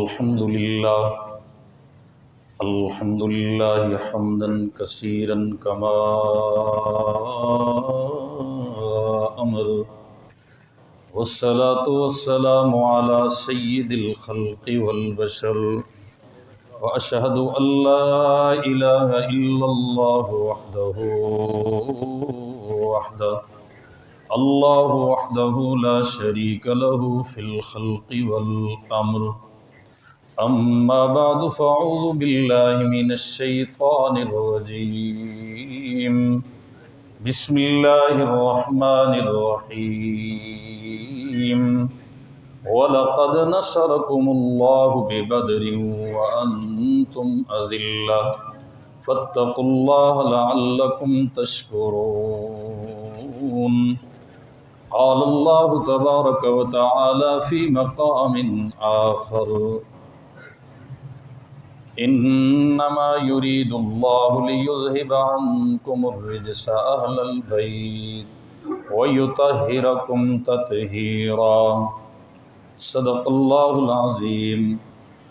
الحمد لله حمدا كثيرا كما أمر، والصلاة والسلام على سيد الخلق والبشر، وأشهد أن لا إله إلا الله وحده لا شريك له في الخلق والأمر. أما بعد فأعوذ بالله من الشيطان الرجيم. بسم الله الرحمن الرحيم. وَلَقَدْ نَصَرَكُمُ اللَّهُ بِبَدْرٍ وَأَنْتُمْ أَذِلَّةٌ فَاتَّقُوا اللَّهَ لَعَلَّكُمْ تَشْكُرُونَ. قال الله تبارك وتعالى في مقام آخر: إنما يريد الله ليذهب عنكم الرجس أهل البيت ويطهركم تطهيرا. صدق الله العظيم.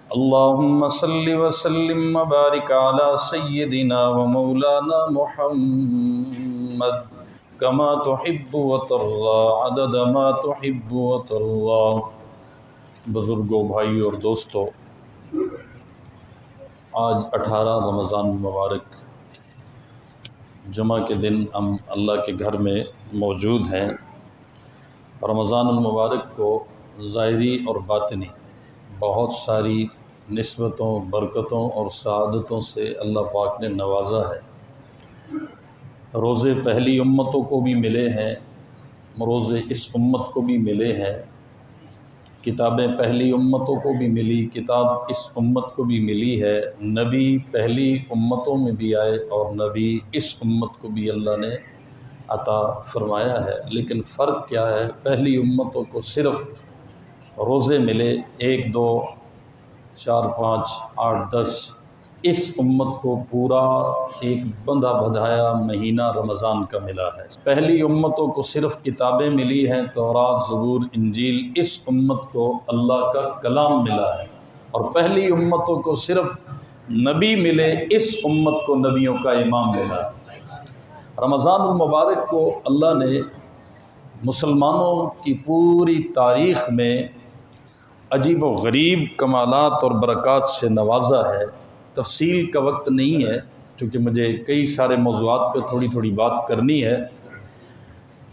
اللهم صل وسلم وبارك على سيدنا ومولانا محمد كما تحب وترضى عدد ما تحب وترضى. بزرگوں، بھائیوں اور دوستوں، آج 18 رمضان مبارک جمعہ کے دن ہم اللہ کے گھر میں موجود ہیں۔ رمضان المبارک کو ظاہری اور باطنی بہت ساری نسبتوں، برکتوں اور سعادتوں سے اللہ پاک نے نوازا ہے۔ روزے پہلی امتوں کو بھی ملے ہیں، روزے اس امت کو بھی ملے ہیں، کتابیں پہلی امتوں کو بھی ملی، کتاب اس امت کو بھی ملی ہے، نبی پہلی امتوں میں بھی آئے اور نبی اس امت کو بھی اللہ نے عطا فرمایا ہے۔ لیکن فرق کیا ہے؟ پہلی امتوں کو صرف روزے ملے، 1، 2، 4، 5، 8، 10۔ اس امت کو پورا ایک بندھا بدھایا مہینہ رمضان کا ملا ہے۔ پہلی امتوں کو صرف کتابیں ملی ہیں، تورات، زبور، انجیل۔ اس امت کو اللہ کا کلام ملا ہے۔ اور پہلی امتوں کو صرف نبی ملے، اس امت کو نبیوں کا امام ملا ہے۔ رمضان المبارک کو اللہ نے مسلمانوں کی پوری تاریخ میں عجیب و غریب کمالات اور برکات سے نوازا ہے۔ تفصیل کا وقت نہیں ہے، چونکہ مجھے کئی سارے موضوعات پہ تھوڑی بات کرنی ہے۔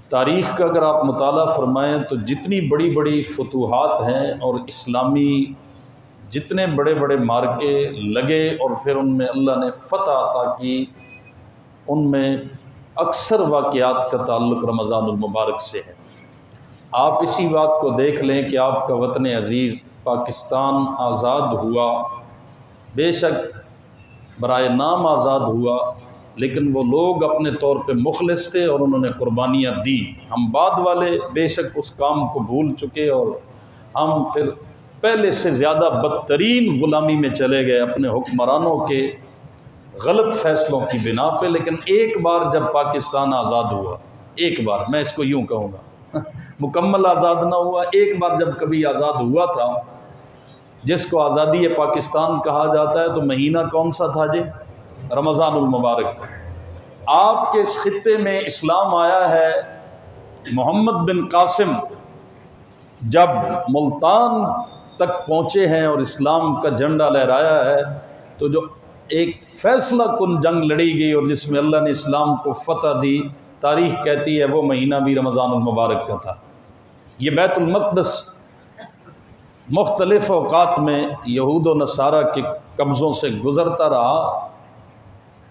تاریخ کا اگر آپ مطالعہ فرمائیں تو جتنی بڑی بڑی فتوحات ہیں اور اسلامی جتنے بڑے بڑے مارکے لگے اور پھر ان میں اللہ نے فتح عطا کی، ان میں اکثر واقعات کا تعلق رمضان المبارک سے ہے۔ آپ اسی بات کو دیکھ لیں کہ آپ کا وطن عزیز پاکستان آزاد ہوا، بے شک برائے نام آزاد ہوا، لیکن وہ لوگ اپنے طور پہ مخلص تھے اور انہوں نے قربانیاں دی۔ ہم بعد والے بے شک اس کام کو بھول چکے اور ہم پھر پہلے سے زیادہ بدترین غلامی میں چلے گئے اپنے حکمرانوں کے غلط فیصلوں کی بنا پہ۔ لیکن ایک بار جب پاکستان آزاد ہوا، ایک بار، میں اس کو یوں کہوں گا، مکمل آزاد نہ ہوا، ایک بار جب کبھی آزاد ہوا تھا، جس کو آزادی پاکستان کہا جاتا ہے، تو مہینہ کون سا تھا جی؟ رمضان المبارک۔ آپ کے اس خطے میں اسلام آیا ہے، محمد بن قاسم جب ملتان تک پہنچے ہیں اور اسلام کا جھنڈا لہرایا ہے، تو جو ایک فیصلہ کن جنگ لڑی گئی اور جس میں اللہ نے اسلام کو فتح دی، تاریخ کہتی ہے وہ مہینہ بھی رمضان المبارک کا تھا۔ یہ بیت المقدس مختلف اوقات میں یہود و نصارہ کے قبضوں سے گزرتا رہا،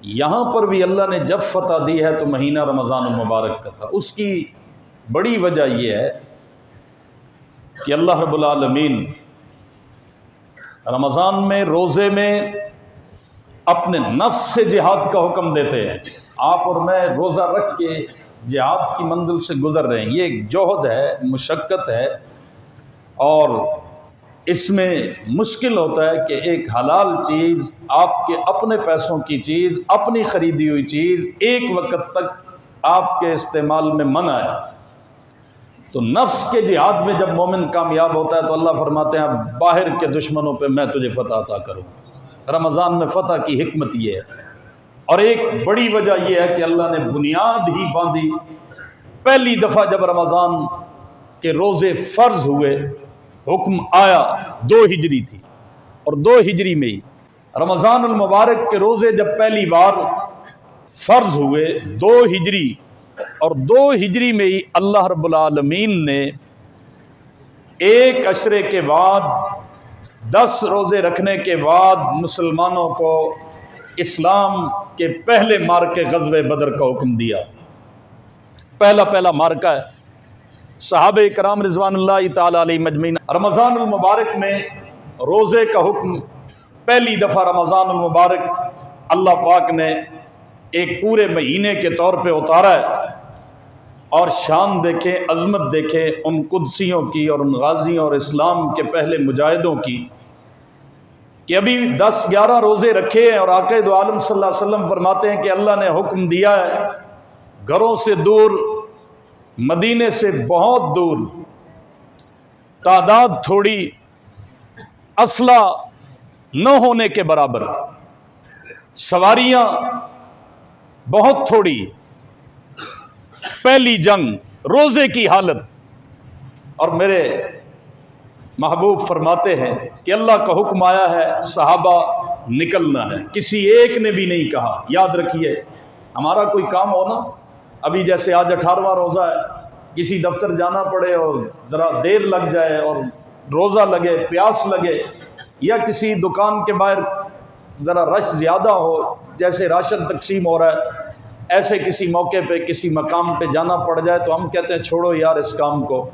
یہاں پر بھی اللہ نے جب فتح دی ہے تو مہینہ رمضان المبارک کا تھا۔ اس کی بڑی وجہ یہ ہے کہ اللہ رب العالمین رمضان میں روزے میں اپنے نفس سے جہاد کا حکم دیتے ہیں۔ آپ اور میں روزہ رکھ کے جہاد کی منزل سے گزر رہے ہیں، یہ ایک جہد ہے، مشقت ہے، اور اس میں مشکل ہوتا ہے کہ ایک حلال چیز، آپ کے اپنے پیسوں کی چیز، اپنی خریدی ہوئی چیز ایک وقت تک آپ کے استعمال میں منع ہے۔ تو نفس کے جہاد میں جب مومن کامیاب ہوتا ہے تو اللہ فرماتے ہیں اب باہر کے دشمنوں پہ میں تجھے فتح عطا کروں. رمضان میں فتح کی حکمت یہ ہے. اور ایک بڑی وجہ یہ ہے کہ اللہ نے بنیاد ہی باندھی. پہلی دفعہ جب رمضان کے روزے فرض ہوئے، حکم آیا 2 ہجری تھی، اور 2 ہجری میں ہی رمضان المبارک کے روزے جب پہلی بار فرض ہوئے 2 ہجری، اور 2 ہجری میں ہی اللہ رب العالمین نے ایک عشرے کے بعد 10 روزے رکھنے کے بعد مسلمانوں کو اسلام کے پہلے مارکے غزوہ بدر کا حکم دیا. پہلا مارکہ ہے. صحابہ کرام رضوان اللہ تعالی علیہ مجمعین. رمضان المبارک میں روزے کا حکم پہلی دفعہ رمضان المبارک اللہ پاک نے ایک پورے مہینے کے طور پہ اتارا ہے. اور شان دیکھیں، عظمت دیکھیں ان قدسیوں کی اور ان غازیوں اور اسلام کے پہلے مجاہدوں کی، کہ ابھی 10-11 روزے رکھے ہیں اور آقا دو عالم صلی اللہ علیہ وسلم فرماتے ہیں کہ اللہ نے حکم دیا ہے گھروں سے دور، مدینے سے بہت دور، تعداد تھوڑی، اسلحہ نہ ہونے کے برابر، سواریاں بہت تھوڑی، پہلی جنگ، روزے کی حالت. اور میرے محبوب فرماتے ہیں کہ اللہ کا حکم آیا ہے صحابہ نکلنا ہے. کسی ایک نے بھی نہیں کہا. یاد رکھیے ہمارا کوئی کام ہو نا، ابھی جیسے آج 18واں روزہ ہے، کسی دفتر جانا پڑے اور ذرا دیر لگ جائے اور روزہ لگے، پیاس لگے، یا کسی دکان کے باہر ذرا رش زیادہ ہو، جیسے راشن تقسیم ہو رہا ہے، ایسے کسی موقع پہ کسی مقام پہ جانا پڑ جائے تو ہم کہتے ہیں چھوڑو یار اس کام کو،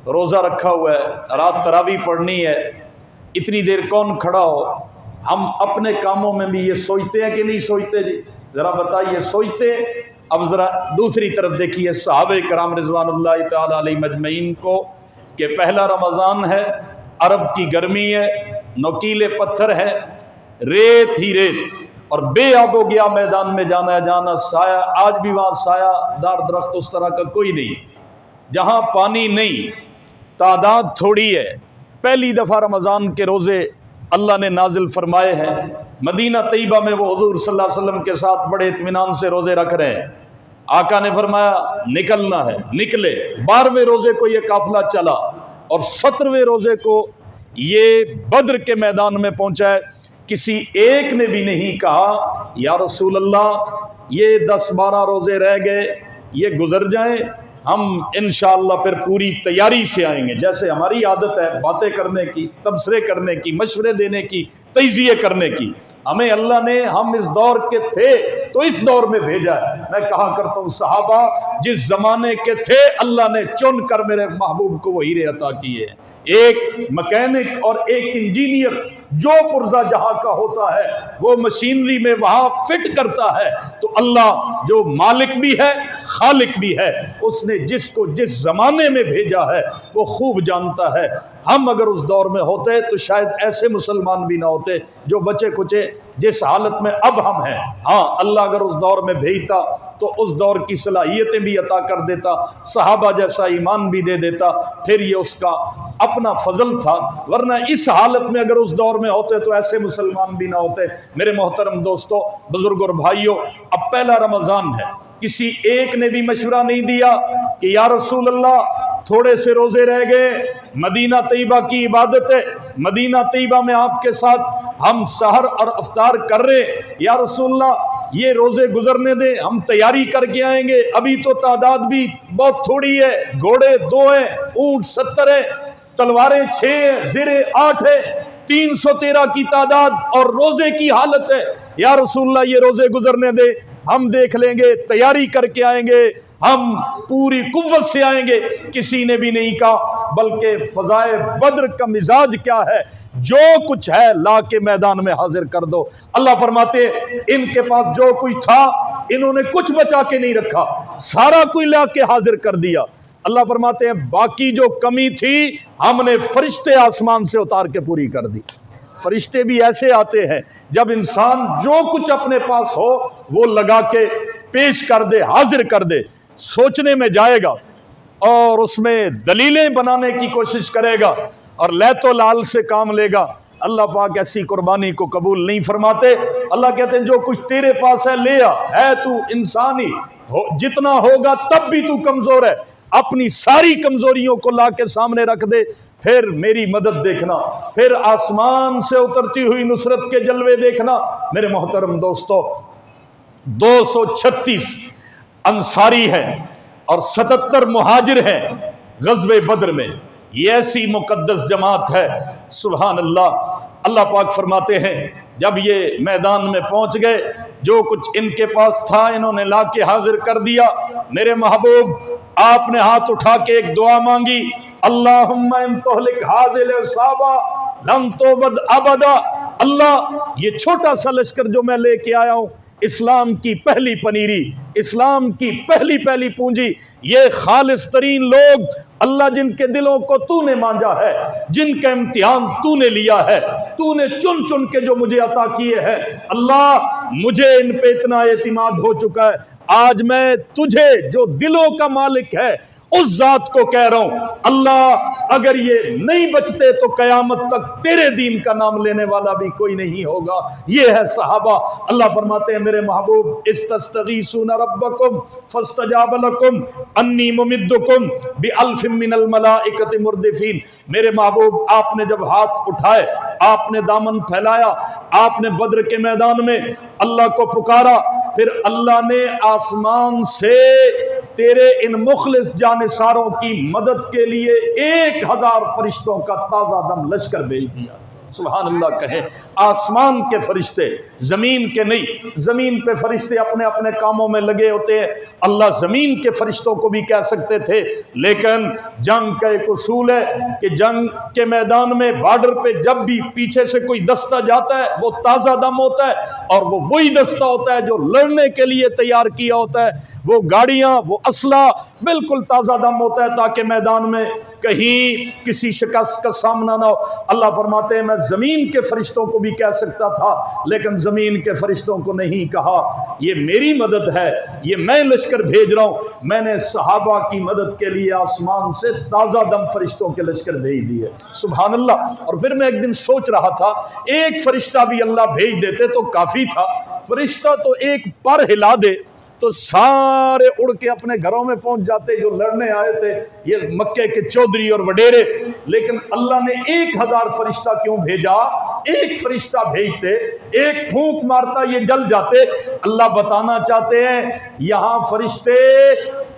روزہ رکھا ہوا ہے، رات تراویح پڑھنی ہے، اتنی دیر کون کھڑا ہو. ہم اپنے کاموں میں بھی یہ سوچتے ہیں کہ نہیں سوچتے؟ جی ذرا بتائیے، سوچتے؟ اب ذرا دوسری طرف دیکھیے صحابہ کرام رضوان اللہ تعالی علیہ مجمعین کو، کہ پہلا رمضان ہے، عرب کی گرمی ہے، نوکیلے پتھر ہے، ریت ہی ریت، اور بے آب و گیا میدان میں جانا ہے، جانا سایہ، آج بھی وہاں سایہ دار درخت اس طرح کا کوئی نہیں، جہاں پانی نہیں، تعداد تھوڑی ہے. پہلی دفعہ رمضان کے روزے اللہ نے نازل فرمائے ہیں. مدینہ طیبہ میں وہ حضور صلی اللہ علیہ وسلم کے ساتھ بڑے اطمینان سے روزے رکھ رہے ہیں. آقا نے فرمایا نکلنا ہے، نکلے. 12ویں روزے کو یہ قافلہ چلا اور 17ویں روزے کو یہ بدر کے میدان میں پہنچا ہے. کسی ایک نے بھی نہیں کہا یا رسول اللہ یہ 10-12 روزے رہ گئے، یہ گزر جائیں، ہم انشاءاللہ پھر پوری تیاری سے آئیں گے. جیسے ہماری عادت ہے باتیں کرنے کی، تبصرے کرنے کی، مشورے دینے کی، تجزیے کرنے کی، ہمیں اللہ نے، ہم اس دور کے تھے تو اس دور میں بھیجا ہے. میں کہا کرتا ہوں صحابہ جس زمانے کے تھے اللہ نے چن کر میرے محبوب کو وہ ہیرے عطا کیے ہیں. ایک مکینک اور ایک انجینئر جو پرزہ جہاں کا ہوتا ہے وہ مشینری میں وہاں فٹ کرتا ہے، تو اللہ جو مالک بھی ہے خالق بھی ہے، اس نے جس کو جس زمانے میں بھیجا ہے وہ خوب جانتا ہے. ہم اگر اس دور میں ہوتے تو شاید ایسے مسلمان بھی نہ ہوتے جو بچے کچے جس حالت میں اب ہم ہیں. ہاں اللہ اگر اس دور میں بھیجتا تو اس دور کی صلاحیتیں بھی عطا کر دیتا، صحابہ جیسا ایمان بھی دے دیتا، پھر یہ اس کا اپنا فضل تھا. ورنہ اس حالت میں اگر اس دور میں ہوتے تو ایسے مسلمان بھی نہ ہوتے. میرے محترم دوستو، بزرگوں اور بھائیوں، اب پہلا رمضان ہے. کسی ایک نے بھی مشورہ نہیں دیا کہ یا رسول اللہ تھوڑے سے روزے رہ گئے، مدینہ طیبہ کی عبادت ہے، مدینہ طیبہ میں آپ کے ساتھ ہم سحر اور افطار کر رہے، یا رسول اللہ یہ روزے گزرنے دیں، ہم تیاری کر کے آئیں گے. ابھی تو تعداد بھی بہت تھوڑی ہے، گھوڑے 2 ہیں، اونٹ 70 ہیں، تلواریں 6 ہیں، زرے 8 ہیں، 313 کی تعداد اور روزے کی حالت ہے. یا رسول اللہ یہ روزے گزرنے دے، ہم دیکھ لیں گے، تیاری کر کے آئیں گے، ہم پوری قوت سے آئیں گے. کسی نے بھی نہیں کہا، بلکہ فضائے بدر کا مزاج کیا ہے، جو کچھ ہے لا کے میدان میں حاضر کر دو. اللہ فرماتے ہیں ان کے پاس جو کچھ تھا انہوں نے کچھ بچا کے نہیں رکھا، سارا کوئی لا کے حاضر کر دیا. اللہ فرماتے ہیں باقی جو کمی تھی ہم نے فرشتے آسمان سے اتار کے پوری کر دی. فرشتے بھی ایسے آتے ہیں جب انسان جو کچھ اپنے پاس ہو وہ لگا کے پیش کر دے، حاضر کر دے، سوچنے میں جائے گا اور اس میں دلیلیں بنانے کی کوشش کرے گا اور لیت و لال سے کام لے گا، اللہ پاک ایسی قربانی کو قبول نہیں فرماتے۔ اللہ کہتے ہیں جو کچھ تیرے پاس ہے لے آ، ہے تو انسانی جتنا ہوگا تب بھی تو کمزور ہے، اپنی ساری کمزوریوں کو لا کے سامنے رکھ دے، پھر میری مدد دیکھنا، پھر آسمان سے اترتی ہوئی نصرت کے جلوے دیکھنا۔ میرے محترم دوستو، 236 انصاری ہیں اور 77 مہاجر ہیں غزوہ بدر میں، یہ ایسی مقدس جماعت ہے، سبحان اللہ۔ اللہ پاک فرماتے ہیں جب یہ میدان میں پہنچ گئے، جو کچھ ان کے پاس تھا انہوں نے لا کے حاضر کر دیا۔ میرے محبوب آپ نے ہاتھ اٹھا کے ایک دعا مانگی، اللہم ان تہلک هذه العصابہ لن تعبد ابدا۔ اللہ یہ چھوٹا سا لشکر جو میں لے کے آیا ہوں، اسلام کی پہلی پنیری، اسلام کی پہلی پونجی، یہ خالص ترین لوگ اللہ جن کے دلوں کو تو نے مانجا ہے، جن کا امتحان تو نے لیا ہے، تو نے چن چن کے جو مجھے عطا کیے ہیں، اللہ مجھے ان پہ اتنا اعتماد ہو چکا ہے، آج میں تجھے جو دلوں کا مالک ہے اس ذات کو کہہ رہا ہوں، اللہ اگر یہ نہیں بچتے تو قیامت تک تیرے دین کا نام لینے والا بھی کوئی نہیں ہوگا۔ یہ ہے صحابہ۔ اللہ فرماتے ہیں میرے محبوب استستغیثون ربکم فاستجاب لکم انی ممدکم بألف من الملائکۃ مردفین۔ میرے محبوب آپ نے جب ہاتھ اٹھائے، آپ نے دامن پھیلایا، آپ نے بدر کے میدان میں اللہ کو پکارا، پھر اللہ نے آسمان سے تیرے ان مخلص جانثاروں کی مدد کے لیے 1000 فرشتوں کا تازہ دم لشکر بھیج دیا۔ سبحان اللہ کہیں، آسمان کے فرشتے، زمین کے نہیں۔ زمین پہ فرشتے اپنے اپنے کاموں میں لگے ہوتے ہیں، اللہ زمین کے فرشتوں کو بھی کہہ سکتے تھے، لیکن جنگ کا ایک اصول ہے کہ جنگ کے میدان میں بارڈر پہ جب بھی پیچھے سے کوئی دستہ جاتا ہے وہ تازہ دم ہوتا ہے، اور وہ وہی دستہ ہوتا ہے جو لڑنے کے لیے تیار کیا ہوتا ہے، وہ گاڑیاں، وہ اسلحہ بالکل تازہ دم ہوتا ہے تاکہ میدان میں کہیں کسی شکست کا سامنا نہ ہو۔ اللہ فرماتے ہیں میں زمین کے فرشتوں کو بھی کہہ سکتا تھا، لیکن زمین کے فرشتوں کو نہیں کہا، یہ میری مدد ہے، یہ میں لشکر بھیج رہا ہوں۔ میں نے صحابہ کی مدد کے لیے آسمان سے تازہ دم فرشتوں کے لشکر بھیج دیے، سبحان اللہ۔ اور پھر میں ایک دن سوچ رہا تھا ایک فرشتہ بھی اللہ بھیج دیتے تو کافی تھا، فرشتہ تو ایک پر ہلا دے تو سارے اڑ کے اپنے گھروں میں پہنچ جاتے جو لڑنے آئے تھے، یہ مکے کے چودھری اور وڈیرے، لیکن اللہ نے 1000 فرشتہ کیوں بھیجا؟ ایک فرشتہ بھیجتے، ایک پھونک مارتا یہ جل جاتے۔ اللہ بتانا چاہتے ہیں یہاں فرشتے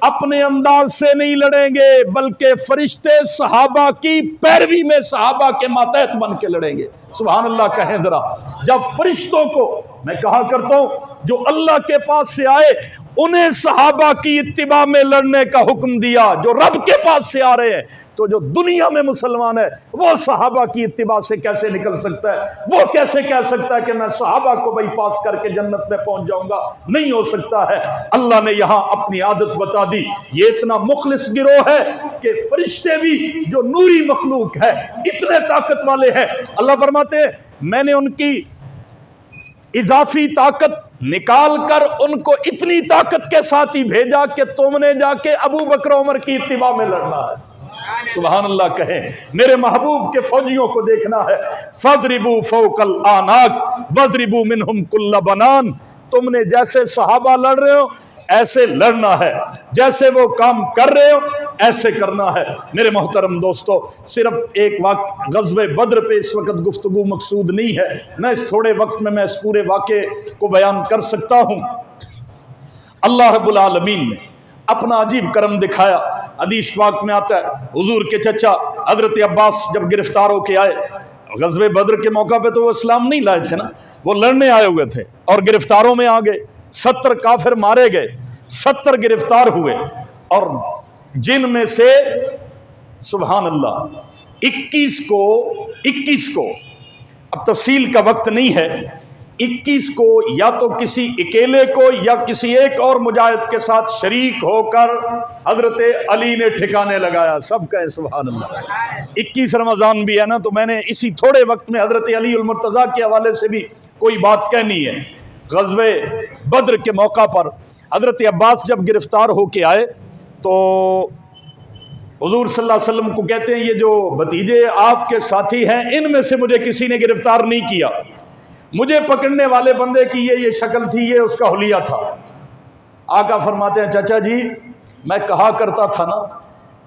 اپنے انداز سے نہیں لڑیں گے، بلکہ فرشتے صحابہ کی پیروی میں صحابہ کے ماتحت بن کے لڑیں گے، سبحان اللہ کہیں ذرا۔ جب فرشتوں کو میں کہا کرتا ہوں جو اللہ کے پاس سے آئے انہیں صحابہ کی اتباع میں لڑنے کا حکم دیا، جو رب کے پاس سے آ رہے ہیں تو جو دنیا میں مسلمان ہے وہ صحابہ کی اتباع سے کیسے نکل سکتا ہے؟ وہ کیسے کہہ سکتا ہے کہ میں صحابہ کو بائی پاس کر کے جنت میں پہنچ جاؤں گا؟ نہیں ہو سکتا ہے۔ اللہ نے یہاں اپنی عادت بتا دی، یہ اتنا مخلص گروہ ہے کہ فرشتے بھی جو نوری مخلوق ہے اتنے طاقت والے ہیں۔ اللہ فرماتے ہیں میں نے ان کی اضافی طاقت نکال کر ان کو اتنی طاقت کے ساتھ ہی بھیجا کہ تم نے جا کے ابو بکر عمر کی اتباع میں لڑنا ہے، سبحان اللہ کہیں۔ میرے محبوب کے فوجیوں کو دیکھنا ہے، فَضْرِبُوا فَوْقَ الْأَعْنَاقِ وَاضْرِبُوا مِنْهُمْ كُلَّ بَنَانٍ۔ تم نے جیسے صحابہ لڑ رہے ہو ایسے لڑنا ہے، جیسے وہ کام کر رہے ہو ایسے کرنا ہے۔ میرے محترم دوستو، صرف ایک غزوہ بدر پہ اس وقت گفتگو مقصود نہیں ہے، میں اس تھوڑے وقت میں اس پورے واقعے کو بیان کر سکتا ہوں۔ اللہ رب العالمین نے اپنا عجیب کرم دکھایا۔ حدیث پاک میں آتا ہے حضور کے چچا حضرت عباس جب گرفتار ہو کے آئے غزوہ بدر کے موقع پہ، تو وہ اسلام نہیں لائے تھے نا، وہ لڑنے آئے ہوئے تھے اور گرفتاروں میں آ گئے، 70 کافر مارے گئے، 70 گرفتار ہوئے، اور جن میں سے سبحان اللہ 21 کو اب تفصیل کا وقت نہیں ہے، 21 کو یا تو کسی اکیلے کو یا کسی ایک اور مجاہد کے ساتھ شریک ہو کر حضرت علی نے ٹھکانے لگایا، سب کہیں سبحان اللہ۔ 21 رمضان بھی ہے نا، تو میں نے اسی تھوڑے وقت میں حضرت علی المرتضیٰ کے حوالے سے بھی کوئی بات کہنی ہے۔ غزوہ بدر کے موقع پر حضرت عباس جب گرفتار ہو کے آئے تو حضور صلی اللہ علیہ وسلم کو کہتے ہیں یہ جو بھتیجے آپ کے ساتھی ہیں ان میں سے مجھے کسی نے گرفتار نہیں کیا، مجھے پکڑنے والے بندے کی یہ شکل تھی، یہ اس کا حلیہ تھا۔ آقا فرماتے ہیں چچا جی میں کہا کرتا تھا نا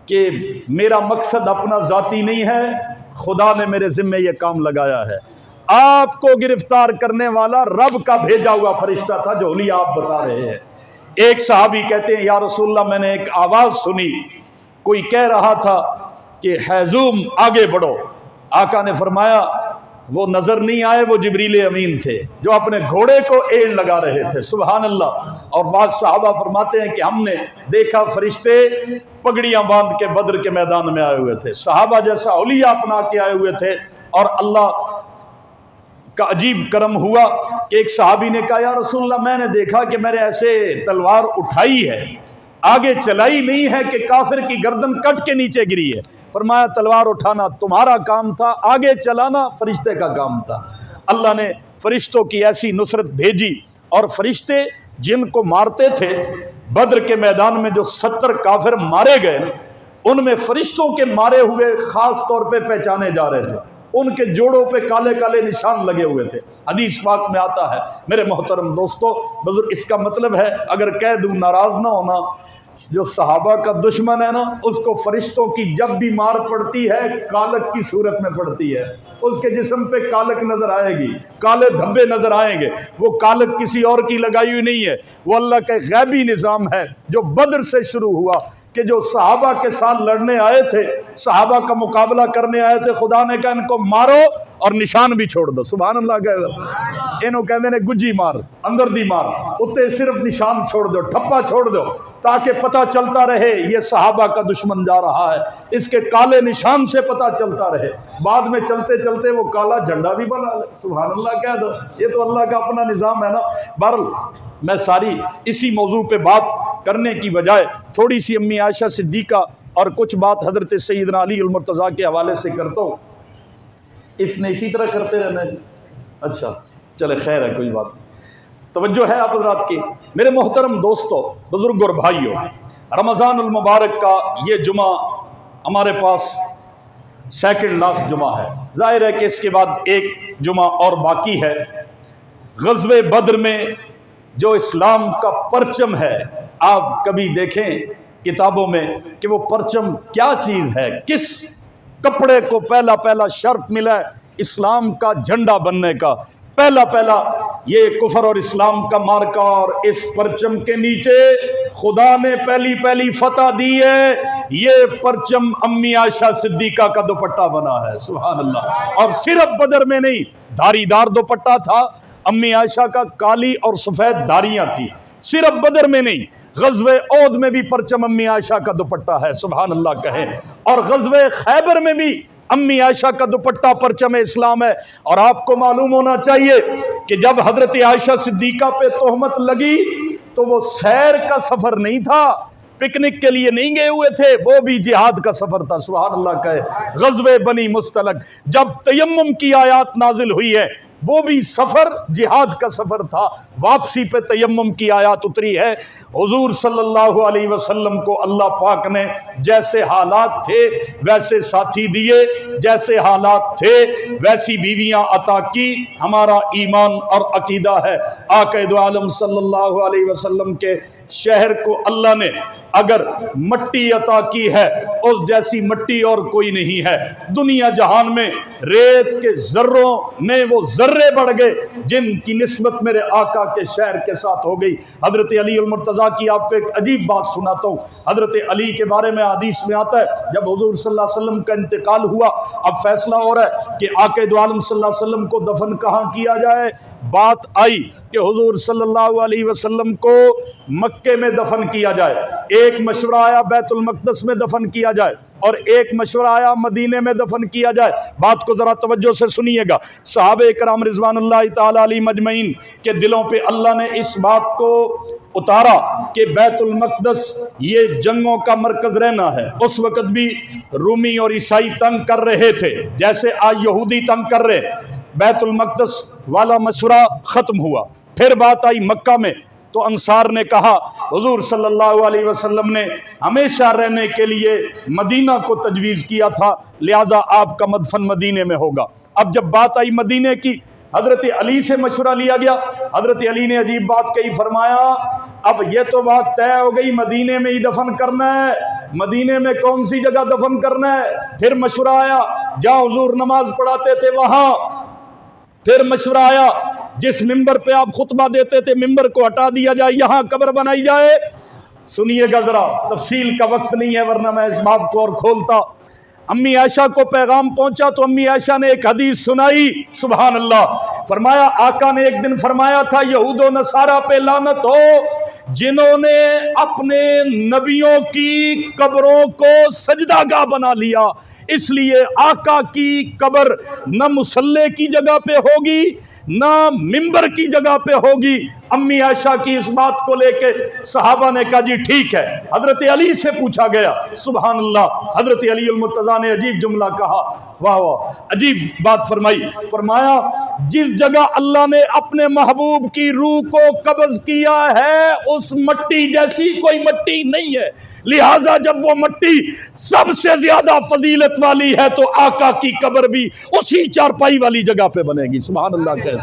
کہ میرا مقصد اپنا ذاتی نہیں ہے، خدا نے میرے ذمے یہ کام لگایا ہے۔ آپ کو گرفتار کرنے والا رب کا بھیجا ہوا فرشتہ تھا جو حلیہ آپ بتا رہے ہیں۔ ایک صحابی کہتے ہیں یا رسول اللہ میں نے ایک آواز سنی، کوئی کہہ رہا تھا کہ ہیزوم آگے بڑھو۔ آقا نے فرمایا وہ نظر نہیں آئے، وہ جبریل امین تھے جو اپنے گھوڑے کو ایڑ لگا رہے تھے، سبحان اللہ۔ اور بعض صحابہ فرماتے ہیں کہ ہم نے دیکھا فرشتے پگڑیاں باندھ کے بدر کے میدان میں آئے ہوئے تھے، صحابہ جیسا حلیہ اپنا کے آئے ہوئے تھے۔ اور اللہ کا عجیب کرم ہوا کہ ایک صحابی نے کہا یا رسول اللہ میں نے دیکھا کہ میں نے ایسے تلوار اٹھائی ہے، آگے چلائی نہیں ہے کہ کافر کی گردن کٹ کے نیچے گری ہے۔ فرمایا تلوار اٹھانا تمہارا کام تھا، آگے چلانا فرشتے کا کام تھا۔ اللہ نے فرشتوں کی ایسی نصرت بھیجی، اور فرشتے جن کو مارتے تھے بدر کے میدان میں جو 70 کافر مارے گئے ان میں فرشتوں کے مارے ہوئے خاص طور پہ پہچانے جا رہے تھے، ان کے جوڑوں پہ کالے کالے نشان لگے ہوئے تھے۔ حدیث پاک میں آتا ہے میرے محترم دوستو بزرگ، اس کا مطلب ہے اگر کہہ دوں ناراض نہ ہونا، جو صحابہ کا دشمن ہے نا اس کو فرشتوں کی جب بھی مار پڑتی ہے کالک کی صورت میں پڑتی ہے، اس کے جسم پہ کالک نظر آئے گی، کالے دھبے نظر آئیں گے۔ وہ کالک کسی اور کی لگائی ہوئی نہیں ہے، وہ اللہ کا غیبی نظام ہے جو بدر سے شروع ہوا کہ جو صحابہ کے ساتھ لڑنے آئے تھے، صحابہ کا مقابلہ کرنے آئے تھے، خدا نے کہا ان کو مارو اور نشان بھی چھوڑ دو، سبحان اللہ کہہ انہوں کہتے ہیں گجی مار اندر دی مار اتنے صرف نشان چھوڑ دو، ٹھپا چھوڑ دو تاکہ پتہ چلتا رہے یہ صحابہ کا دشمن جا رہا ہے، اس کے کالے نشان سے پتہ چلتا رہے، بعد میں چلتے چلتے وہ کالا جھنڈا بھی بنا لے، سبحان اللہ کہہ دو، یہ تو اللہ کا اپنا نظام ہے نا۔ بہرحال میں ساری اسی موضوع پہ بات کرنے کی بجائے تھوڑی سی امی عائشہ صدیقہ اور کچھ بات حضرت سیدنا علی المرتضیٰ کے حوالے سے کرتا ہوں۔ اس نے اسی طرح کرتے رہنا ہے، اچھا چلے خیر ہے کوئی بات نہیں، توجہ ہے آپ حضرات کی۔ میرے محترم دوستو بزرگ اور بھائیوں، رمضان المبارک کا یہ جمعہ ہمارے پاس سیکنڈ لاسٹ جمعہ ہے، ظاہر ہے کہ اس کے بعد ایک جمعہ اور باقی ہے۔ غزوہ بدر میں جو اسلام کا پرچم ہے، آپ کبھی دیکھیں کتابوں میں کہ وہ پرچم کیا چیز ہے، کس کپڑے کو پہلا شرف ملا ہے اسلام کا جھنڈا بننے کا، پہلا یہ کفر اور اسلام کا مارکا، اور اس پرچم کے نیچے خدا نے پہلی فتح دی ہے، یہ پرچم امی عائشہ صدیقہ کا دوپٹہ بنا ہے، سبحان اللہ۔ اور صرف بدر میں نہیں، دھاری دار دوپٹہ تھا امی عائشہ کا، کالی اور سفید دھاریاں تھی، صرف بدر میں نہیں، غزوہ احد میں بھی پرچم امی عائشہ کا دوپٹہ ہے، سبحان اللہ کہیں، اور غزوہ خیبر میں بھی امی عائشہ کا دوپٹہ پرچم اسلام ہے۔ اور آپ کو معلوم ہونا چاہیے کہ جب حضرت عائشہ صدیقہ پہ تہمت لگی تو وہ سیر کا سفر نہیں تھا، پکنک کے لیے نہیں گئے ہوئے تھے، وہ بھی جہاد کا سفر تھا، سبحان اللہ کہے۔ غزوہ بنی مستلق جب تیمم کی آیات نازل ہوئی ہے وہ بھی سفر جہاد کا سفر تھا، واپسی پہ تیمم کی آیات اتری ہے۔ حضور صلی اللہ علیہ وسلم کو اللہ پاک نے جیسے حالات تھے ویسے ساتھی دیے، جیسے حالات تھے ویسی بیویاں عطا کی۔ ہمارا ایمان اور عقیدہ ہے آقا دو عالم صلی اللہ علیہ وسلم کے شہر کو اللہ نے اگر مٹی عطا کی ہے اس جیسی مٹی اور کوئی نہیں ہے دنیا جہان میں، ریت کے ذروں میں وہ ذرے بڑھ گئے جن کی نسبت میرے آقا کے شہر کے ساتھ ہو گئی۔ حضرت علی المرتضیٰ کی آپ کو ایک عجیب بات سناتا ہوں۔ حضرت علی کے بارے میں حدیث میں آتا ہے جب حضور صلی اللہ علیہ وسلم کا انتقال ہوا، اب فیصلہ ہو رہا ہے کہ آقا دو عالم صلی اللہ علیہ وسلم کو دفن کہاں کیا جائے۔ بات آئی کہ حضور صلی اللہ علیہ وسلم کو مکے میں دفن کیا جائے، ایک مشورہ آیا بیت المقدس میں دفن کیا جائے، اور ایک مشورہ آیا مدینے میں دفن کیا جائے۔ بات کو ذرا توجہ سے سنیے گا، صحابہ کرام رضوان اللہ تعالی علیہ مجمعین کے دلوں پہ اللہ نے اس بات کو اتارا کہ بیت المقدس یہ جنگوں کا مرکز رہنا ہے۔ اس وقت بھی رومی اور عیسائی تنگ کر رہے تھے جیسے آج یہودی تنگ کر رہے۔ بیت المقدس والا مشورہ ختم ہوا، پھر بات آئی مکہ میں، تو انصار نے کہا حضور صلی اللہ علیہ وسلم نے ہمیشہ رہنے کے لیے مدینہ کو تجویز کیا تھا، لہٰذا آپ کا مدفن مدینے میں ہوگا۔ اب جب بات آئی مدینے کی، حضرت علی سے مشورہ لیا گیا۔ حضرت علی نے عجیب بات کہی، فرمایا اب یہ تو بات طے ہو گئی مدینے میں ہی دفن کرنا ہے، مدینے میں کون سی جگہ دفن کرنا ہے؟ پھر مشورہ آیا جہاں حضور نماز پڑھاتے تھے وہاں، پھر مشورہ آیا جس ممبر پہ آپ خطبہ دیتے تھے ممبر کو ہٹا دیا جائے، یہاں قبر بنائی جائے۔ سنیے گا ذرا، تفصیل کا وقت نہیں ہے ورنہ میں اس باب کو اور کھولتا۔ امی عائشہ کو پیغام پہنچا تو امی عائشہ نے ایک حدیث سنائی، سبحان اللہ، فرمایا آقا نے ایک دن فرمایا تھا یہود و نصارہ پہ لعنت ہو جنہوں نے اپنے نبیوں کی قبروں کو سجدہ گاہ بنا لیا، اس لیے آقا کی قبر نہ مصلی کی جگہ پہ ہوگی نہ ممبر کی جگہ پہ ہوگی۔ امی عائشہ کی اس بات کو لے کے صحابہ نے کہا جی ٹھیک ہے۔ حضرت علی سے پوچھا گیا، سبحان اللہ، حضرت علی المرتضیٰ نے عجیب جملہ کہا، واہ واہ، عجیب بات فرمائی، فرمایا جس جگہ اللہ نے اپنے محبوب کی روح کو قبض کیا ہے اس مٹی جیسی کوئی مٹی نہیں ہے، لہٰذا جب وہ مٹی سب سے زیادہ فضیلت والی ہے تو آقا کی قبر بھی اسی چارپائی والی جگہ پہ بنے گی، سبحان اللہ کہتے۔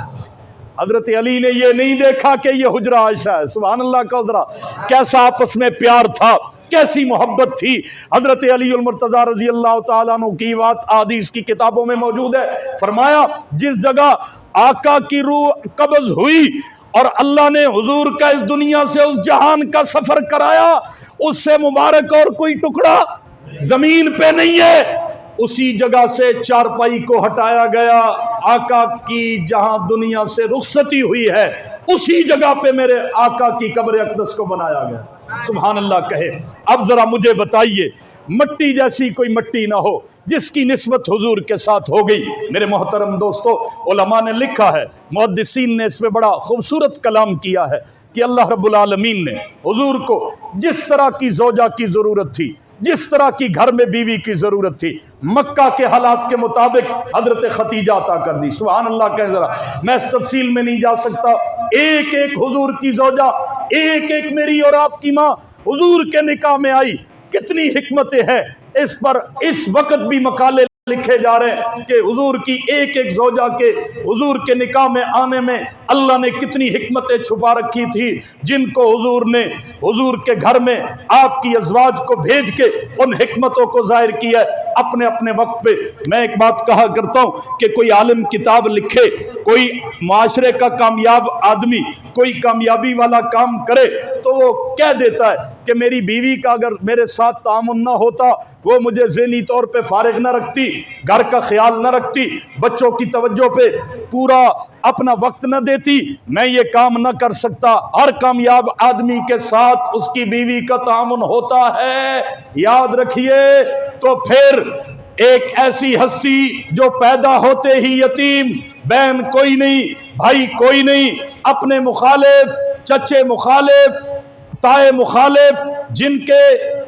حضرت علی نے یہ نہیں دیکھا کہ یہ حجرہ عائشہ ہے، سبحان اللہ کا ذرا کیسا آپس میں پیار تھا، کیسی محبت تھی۔ حضرت علی المرتضیٰ رضی اللہ تعالیٰ عنہ کی بات احادیث کی کتابوں میں موجود ہے، فرمایا جس جگہ آقا کی روح قبض ہوئی اور اللہ نے حضور کا اس دنیا سے اس جہان کا سفر کرایا، اس سے مبارک اور کوئی ٹکڑا زمین پہ نہیں ہے، اسی جگہ سے چارپائی کو ہٹایا گیا، آقا کی جہاں دنیا سے رخصتی ہوئی ہے اسی جگہ پہ میرے آقا کی قبر اقدس کو بنایا گیا، سبحان اللہ کہے۔ اب ذرا مجھے بتائیے مٹی جیسی کوئی مٹی نہ ہو جس کی نسبت حضور کے ساتھ ہو گئی۔ میرے محترم دوستو، علماء نے لکھا ہے، محدثین نے اس پہ بڑا خوبصورت کلام کیا ہے کہ اللہ رب العالمین نے حضور کو جس طرح کی زوجہ کی ضرورت تھی، جس طرح کی گھر میں بیوی کی ضرورت تھی، مکہ کے حالات کے مطابق حضرت خدیجہ عطا کر دی، سبحان اللہ کہیں ذرا، میں اس تفصیل میں نہیں جا سکتا۔ ایک ایک حضور کی زوجہ، ایک ایک میری اور آپ کی ماں حضور کے نکاح میں آئی، کتنی حکمتیں ہیں اس پر اس وقت بھی مقالے لکھے جا رہے ہیں کہ حضور کی ایک ایک زوجہ کے حضور کے نکاح میں آنے میں اللہ نے کتنی حکمتیں چھپا رکھی تھی، جن کو حضور نے حضور کے گھر میں آپ کی ازواج کو بھیج کے ان حکمتوں کو ظاہر کیا ہے اپنے اپنے وقت پہ۔ میں ایک بات کہا کرتا ہوں کہ کوئی عالم کتاب لکھے، کوئی معاشرے کا کامیاب آدمی کوئی کامیابی والا کام کرے تو وہ کہہ دیتا ہے کہ میری بیوی کا اگر میرے ساتھ تعامل نہ ہوتا، وہ مجھے ذہنی طور پہ فارغ نہ رکھتی، گھر کا خیال نہ رکھتی، بچوں کی توجہ پہ پورا اپنا وقت نہ دیتی، میں یہ کام نہ کر سکتا۔ ہر کامیاب آدمی کے ساتھ اس کی بیوی کا تعامل ہوتا ہے، یاد رکھیے۔ تو پھر ایک ایسی ہستی جو پیدا ہوتے ہی یتیم، بہن کوئی نہیں، بھائی کوئی نہیں، اپنے مخالف، چچے مخالف، تائے مخالف، جن کے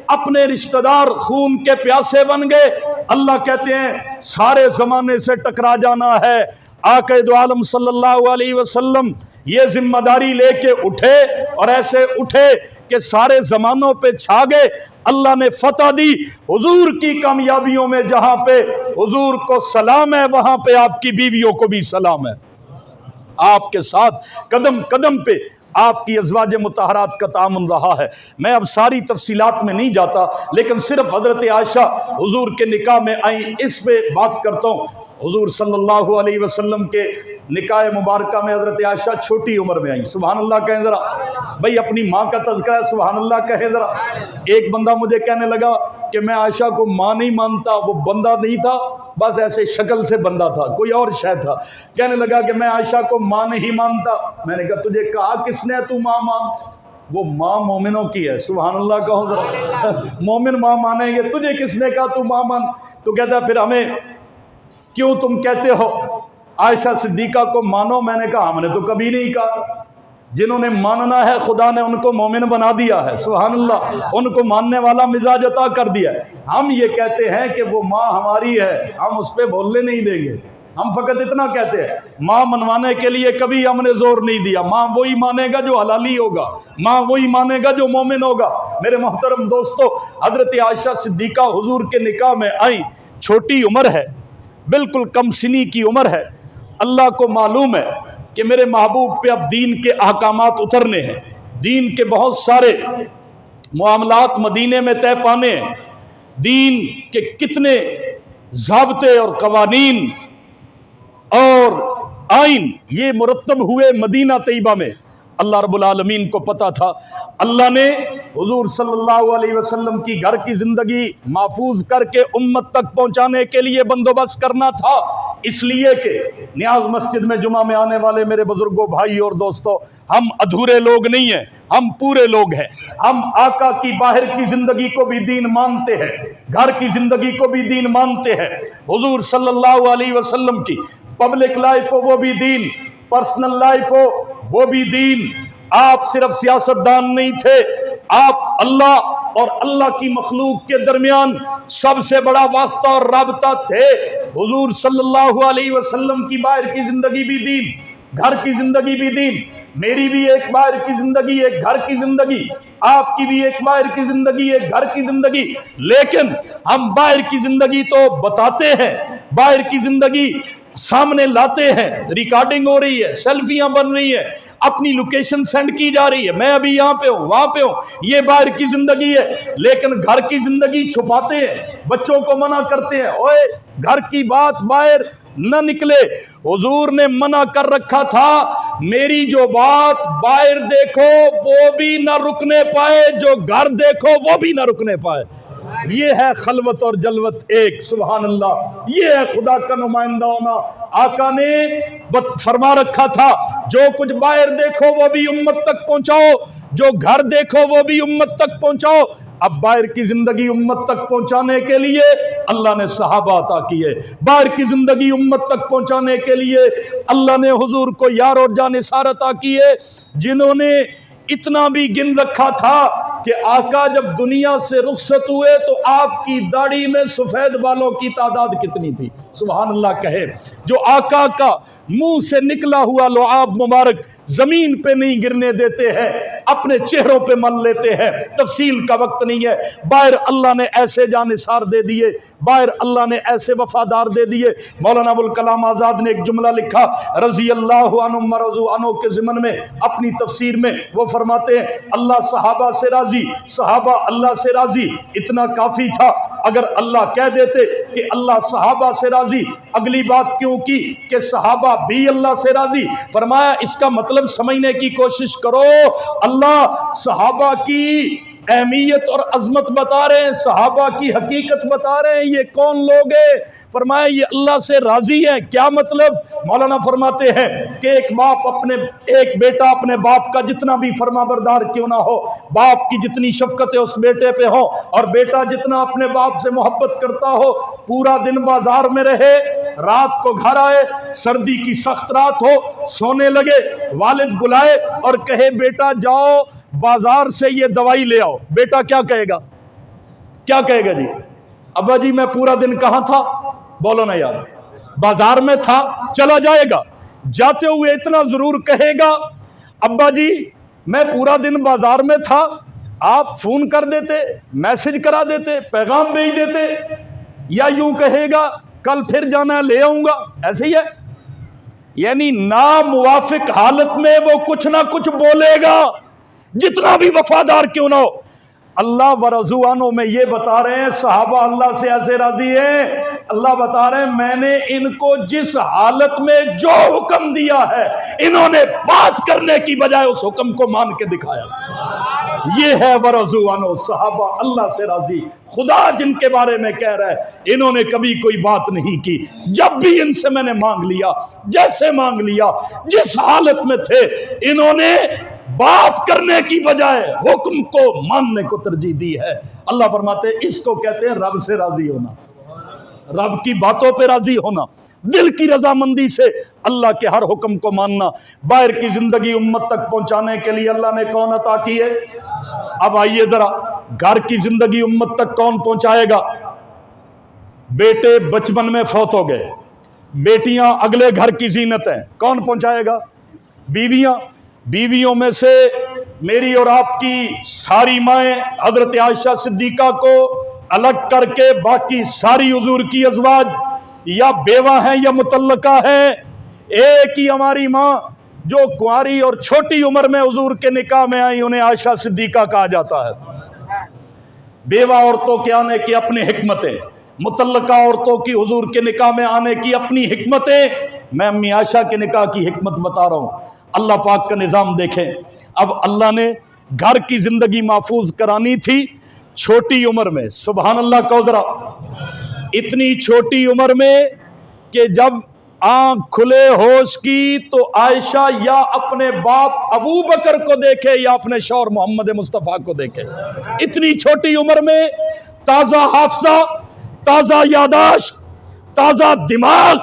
اپنے رشتہ دار خون کے پیاسے بن گئے، اللہ کہتے ہیں سارے زمانے سے ٹکرا جانا ہے۔ آقا دو عالم صلی اللہ علیہ وسلم یہ ذمہ داری لے کے اٹھے اور ایسے اٹھے کہ سارے زمانوں پہ چھا گئے، اللہ نے فتح دی۔ حضور کی کامیابیوں میں جہاں پہ حضور کو سلام ہے وہاں پہ آپ کی بیویوں کو بھی سلام ہے، آپ کے ساتھ قدم قدم پہ آپ کی ازواج مطہرات کا تعامل رہا ہے۔ میں اب ساری تفصیلات میں نہیں جاتا، لیکن صرف حضرت عائشہ حضور کے نکاح میں آئیں اس پہ بات کرتا ہوں۔ حضور صلی اللہ علیہ وسلم کے نکاح مبارکہ میں حضرت عائشہ چھوٹی عمر میں آئیں، سبحان اللہ کہیں ذرا، بھئی اپنی ماں کا تذکرہ ہے، سبحان اللہ کہیں ذرا۔ ایک بندہ مجھے کہنے لگا کہ میں عائشہ کو ماں نہیں مانتا، وہ بندہ نہیں تھا، بس ایسے شکل سے بندہ تھا، کوئی اور شے تھا، کہنے لگا کہ میں عائشہ کو ماں نہیں مانتا۔ میں نے کہا تجھے کہا کس نے تو ماں مان؟ وہ ماں مومنوں کی ہے، سبحان اللہ کہو ذرا، مومن ماں مانیں گے، تجھے کس نے کہا تو ماں مان؟ تو کہتا ہے پھر ہمیں کیوں تم کہتے ہو عائشہ صدیقہ کو مانو؟ میں نے کہا ہم نے تو کبھی نہیں کہا، جنہوں نے ماننا ہے خدا نے ان کو مومن بنا دیا ہے، سبحان اللہ، ان کو ماننے والا مزاج عطا کر دیا ہے۔ ہم یہ کہتے ہیں کہ وہ ماں ہماری ہے، ہم اس پہ بولنے نہیں دیں گے، ہم فقط اتنا کہتے ہیں، ماں منوانے کے لیے کبھی ہم نے زور نہیں دیا۔ ماں وہی مانے گا جو حلالی ہوگا، ماں وہی مانے گا جو مومن ہوگا۔ میرے محترم دوستو، حضرت عائشہ صدیقہ حضور کے نکاح میں آئیں، چھوٹی عمر ہے، بالکل کم سنی کی عمر ہے۔ اللہ کو معلوم ہے کہ میرے محبوب پہ اب دین کے احکامات اترنے ہیں، دین کے بہت سارے معاملات مدینے میں طے پانے ہیں، دین کے کتنے ضابطے اور قوانین اور آئین یہ مرتب ہوئے مدینہ طیبہ میں۔ اللہ رب العالمین کو پتا تھا، اللہ نے حضور صلی اللہ علیہ وسلم کی گھر کی زندگی محفوظ کر کے امت تک پہنچانے کے لیے بندوبست کرنا تھا، اس لیے کہ نیاز مسجد میں جمعہ میں آنے والے میرے بزرگوں، بھائی اور دوستوں، ہم ادھورے لوگ نہیں ہیں، ہم پورے لوگ ہیں۔ ہم آقا کی باہر کی زندگی کو بھی دین مانتے ہیں، گھر کی زندگی کو بھی دین مانتے ہیں۔ حضور صلی اللہ علیہ وسلم کی پبلک لائف ہو وہ بھی دین، پرسنل لائف ہو وہ بھی دین۔ آپ صرف سیاستدان نہیں تھے، آپ اللہ اور اللہ کی مخلوق کے درمیان سب سے بڑا واسطہ اور رابطہ تھے۔ حضور صلی اللہ علیہ وسلم کی باہر کی زندگی بھی دین، گھر کی زندگی بھی دین۔ میری بھی ایک باہر کی زندگی، ایک گھر کی زندگی، آپ کی بھی ایک باہر کی زندگی، ایک گھر کی زندگی، لیکن ہم باہر کی زندگی تو بتاتے ہیں، باہر کی زندگی سامنے لاتے ہیں، ریکارڈنگ ہو رہی ہے، سیلفیاں بن رہی ہیں، اپنی لوکیشن سینڈ کی جا رہی ہے، میں ابھی یہاں پہ ہوں، وہاں پہ ہوں، یہ باہر کی زندگی ہے۔ لیکن گھر کی زندگی چھپاتے ہیں، بچوں کو منع کرتے ہیں، اوئے گھر کی بات باہر نہ نکلے۔ حضور نے منع کر رکھا تھا، میری جو بات باہر دیکھو وہ بھی نہ رکنے پائے، جو گھر دیکھو وہ بھی نہ رکنے پائے۔ یہ ہے خلوت اور جلوت ایک، سبحان اللہ، یہ ہے خدا کا نمائندہ ہونا۔ آقا نے فرما رکھا تھا، جو کچھ باہر دیکھو وہ بھی امت تک پہنچاؤ، جو گھر دیکھو وہ بھی امت تک پہنچاؤ۔ اب باہر کی زندگی امت تک پہنچانے کے لیے اللہ نے صحابہ عطا کیے، باہر کی زندگی امت تک پہنچانے کے لیے اللہ نے حضور کو یار اور جانثار عطا کیے، جنہوں نے اتنا بھی گن رکھا تھا کہ آقا جب دنیا سے رخصت ہوئے تو آپ کی داڑھی میں سفید بالوں کی تعداد کتنی تھی؟ سبحان اللہ کہے، جو آقا کا منہ سے نکلا ہوا لعاب مبارک زمین پہ نہیں گرنے دیتے ہیں، اپنے چہروں پہ مل لیتے ہیں۔ تفصیل کا وقت نہیں ہے، باہر اللہ نے ایسے جانثار دے دیے، باہر اللہ نے ایسے وفادار دے دیے۔ مولانا ابوالکلام آزاد نے ایک جملہ لکھا، رضی اللہ عنہم ورضوا عنہ کے ضمن میں، اپنی تفسیر میں وہ فرماتے ہیں، اللہ صحابہ سے راضی، صحابہ اللہ سے راضی، اتنا کافی تھا۔ اگر اللہ کہہ دیتے کہ اللہ صحابہ سے راضی، اگلی بات کیوں کی کہ صحابہ بھی اللہ سے راضی؟ فرمایا اس کا مطلب سمجھنے کی کوشش کرو، اللہ صحابہ کی اہمیت اور عظمت بتا رہے ہیں، صحابہ کی حقیقت بتا رہے ہیں، یہ کون لوگ ہیں؟ فرمایا یہ اللہ سے راضی ہیں۔ کیا مطلب؟ مولانا فرماتے ہیں کہ ایک بیٹا اپنے باپ کا جتنا بھی فرما بردار کیوں نہ ہو، باپ کی جتنی شفقت ہے اس بیٹے پہ ہو، اور بیٹا جتنا اپنے باپ سے محبت کرتا ہو، پورا دن بازار میں رہے، رات کو گھر آئے، سردی کی سخت رات ہو، سونے لگے، والد بلائے اور کہے بیٹا جاؤ بازار سے یہ دوائی لے آؤ، بیٹا کیا کہے گا؟ کیا کہے گا جی؟ ابا جی میں پورا دن کہاں تھا؟ بولو نا یار، بازار میں تھا، چلا جائے گا، جاتے ہوئے اتنا ضرور کہے گا ابا جی میں پورا دن بازار میں تھا، آپ فون کر دیتے، میسج کرا دیتے، پیغام بھیج دیتے، یا یوں کہے گا کل پھر جانا ہے لے آؤں گا، ایسے ہی ہے؟ یعنی ناموافق حالت میں وہ کچھ نہ کچھ بولے گا، جتنا بھی وفادار کیوں نہ ہو۔ اللہ ورضوا عنہ میں یہ بتا رہے ہیں صحابہ اللہ سے ایسے راضی ہیں، اللہ بتا رہے ہیں میں نے ان کو جس حالت میں جو حکم دیا ہے انہوں نے بات کرنے کی بجائے اس حکم کو مان کے دکھایا۔ یہ ہے ورضوا عنہ، صحابہ اللہ سے راضی۔ خدا جن کے بارے میں کہہ رہا ہے انہوں نے کبھی کوئی بات نہیں کی، جب بھی ان سے میں نے مانگ لیا، جیسے مانگ لیا، جس حالت میں تھے، انہوں نے بات کرنے کی بجائے حکم کو ماننے کو ترجیح دی ہے۔ اللہ فرماتے ہیں اس کو کہتے ہیں رب سے راضی ہونا، رب کی باتوں پہ راضی ہونا، دل کی رضامندی سے اللہ کے ہر حکم کو ماننا۔ باہر کی زندگی امت تک پہنچانے کے لیے اللہ نے کون عطا کی ہے؟ اب آئیے ذرا گھر کی زندگی امت تک کون پہنچائے گا؟ بیٹے بچپن میں فوت ہو گئے، بیٹیاں اگلے گھر کی زینت ہیں، کون پہنچائے گا؟ بیویاں۔ بیویوں میں سے میری اور آپ کی ساری مائیں حضرت عائشہ صدیقہ کو الگ کر کے باقی ساری حضور کی ازواج یا بیوہ ہیں یا مطلقہ ہیں۔ ایک ہی ہماری ماں جو کنواری اور چھوٹی عمر میں حضور کے نکاح میں آئی، انہیں عائشہ صدیقہ کہا جاتا ہے۔ بیوہ عورتوں کے آنے کی اپنی حکمتیں، مطلقہ عورتوں کی حضور کے نکاح میں آنے کی اپنی حکمتیں۔ میں امی عائشہ کے نکاح کی حکمت بتا رہا ہوں۔ اللہ پاک کا نظام دیکھیں، اب اللہ نے گھر کی زندگی محفوظ کرانی تھی چھوٹی عمر میں، سبحان اللہ کہو ذرا، اتنی چھوٹی عمر میں کہ جب آنکھ کھلے ہوش کی تو عائشہ یا اپنے باپ ابو بکر کو دیکھے یا اپنے شوہر محمد مصطفیٰ کو دیکھے۔ اتنی چھوٹی عمر میں تازہ حافظہ، تازہ یاداشت، تازہ دماغ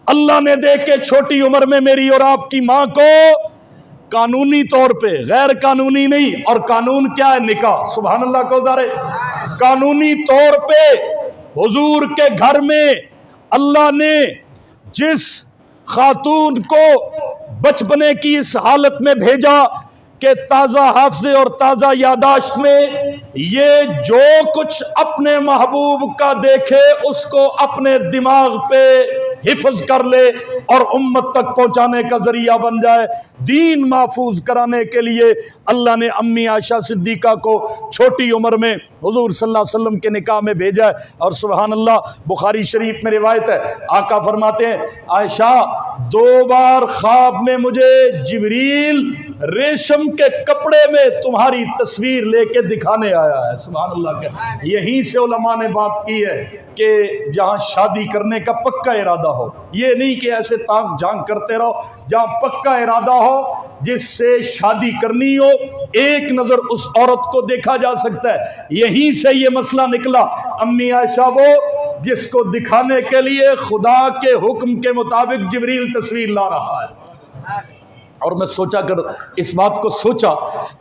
اللہ نے دے کے چھوٹی عمر میں میری اور آپ کی ماں کو قانونی طور پہ، غیر قانونی نہیں، اور قانون کیا ہے؟ نکاح، سبحان اللہ کو ذرے، قانونی طور پہ حضور کے گھر میں اللہ نے جس خاتون کو بچپنے کی اس حالت میں بھیجا کہ تازہ حافظے اور تازہ یاداشت میں یہ جو کچھ اپنے محبوب کا دیکھے اس کو اپنے دماغ پہ حفظ کر لے اور امت تک پہنچانے کا ذریعہ بن جائے، دین محفوظ کرانے کے لیے اللہ نے امی عائشہ صدیقہ کو چھوٹی عمر میں حضور صلی اللہ علیہ وسلم کے نکاح میں بھیجا ہے۔ اور سبحان اللہ، بخاری شریف میں روایت ہے، آقا فرماتے ہیں عائشہ 2 بار خواب میں مجھے جبریل ریشم کے کپڑے میں تمہاری تصویر لے کے دکھانے آیا ہے، سبحان اللہ کا۔ یہیں سے علماء نے بات کی ہے کہ جہاں شادی کرنے کا پکا ارادہ ہو، یہ نہیں کہ ایسے تانک جھانک کرتے رہو، جہاں پکا ارادہ ہو جس سے شادی کرنی ہو، ایک نظر اس عورت کو دیکھا جا سکتا ہے۔ یہیں سے یہ مسئلہ نکلا، امی عائشہ وہ جس کو دکھانے کے لیے خدا کے حکم کے مطابق جبریل تصویر لا رہا ہے۔ اور میں سوچا کر اس بات کو سوچا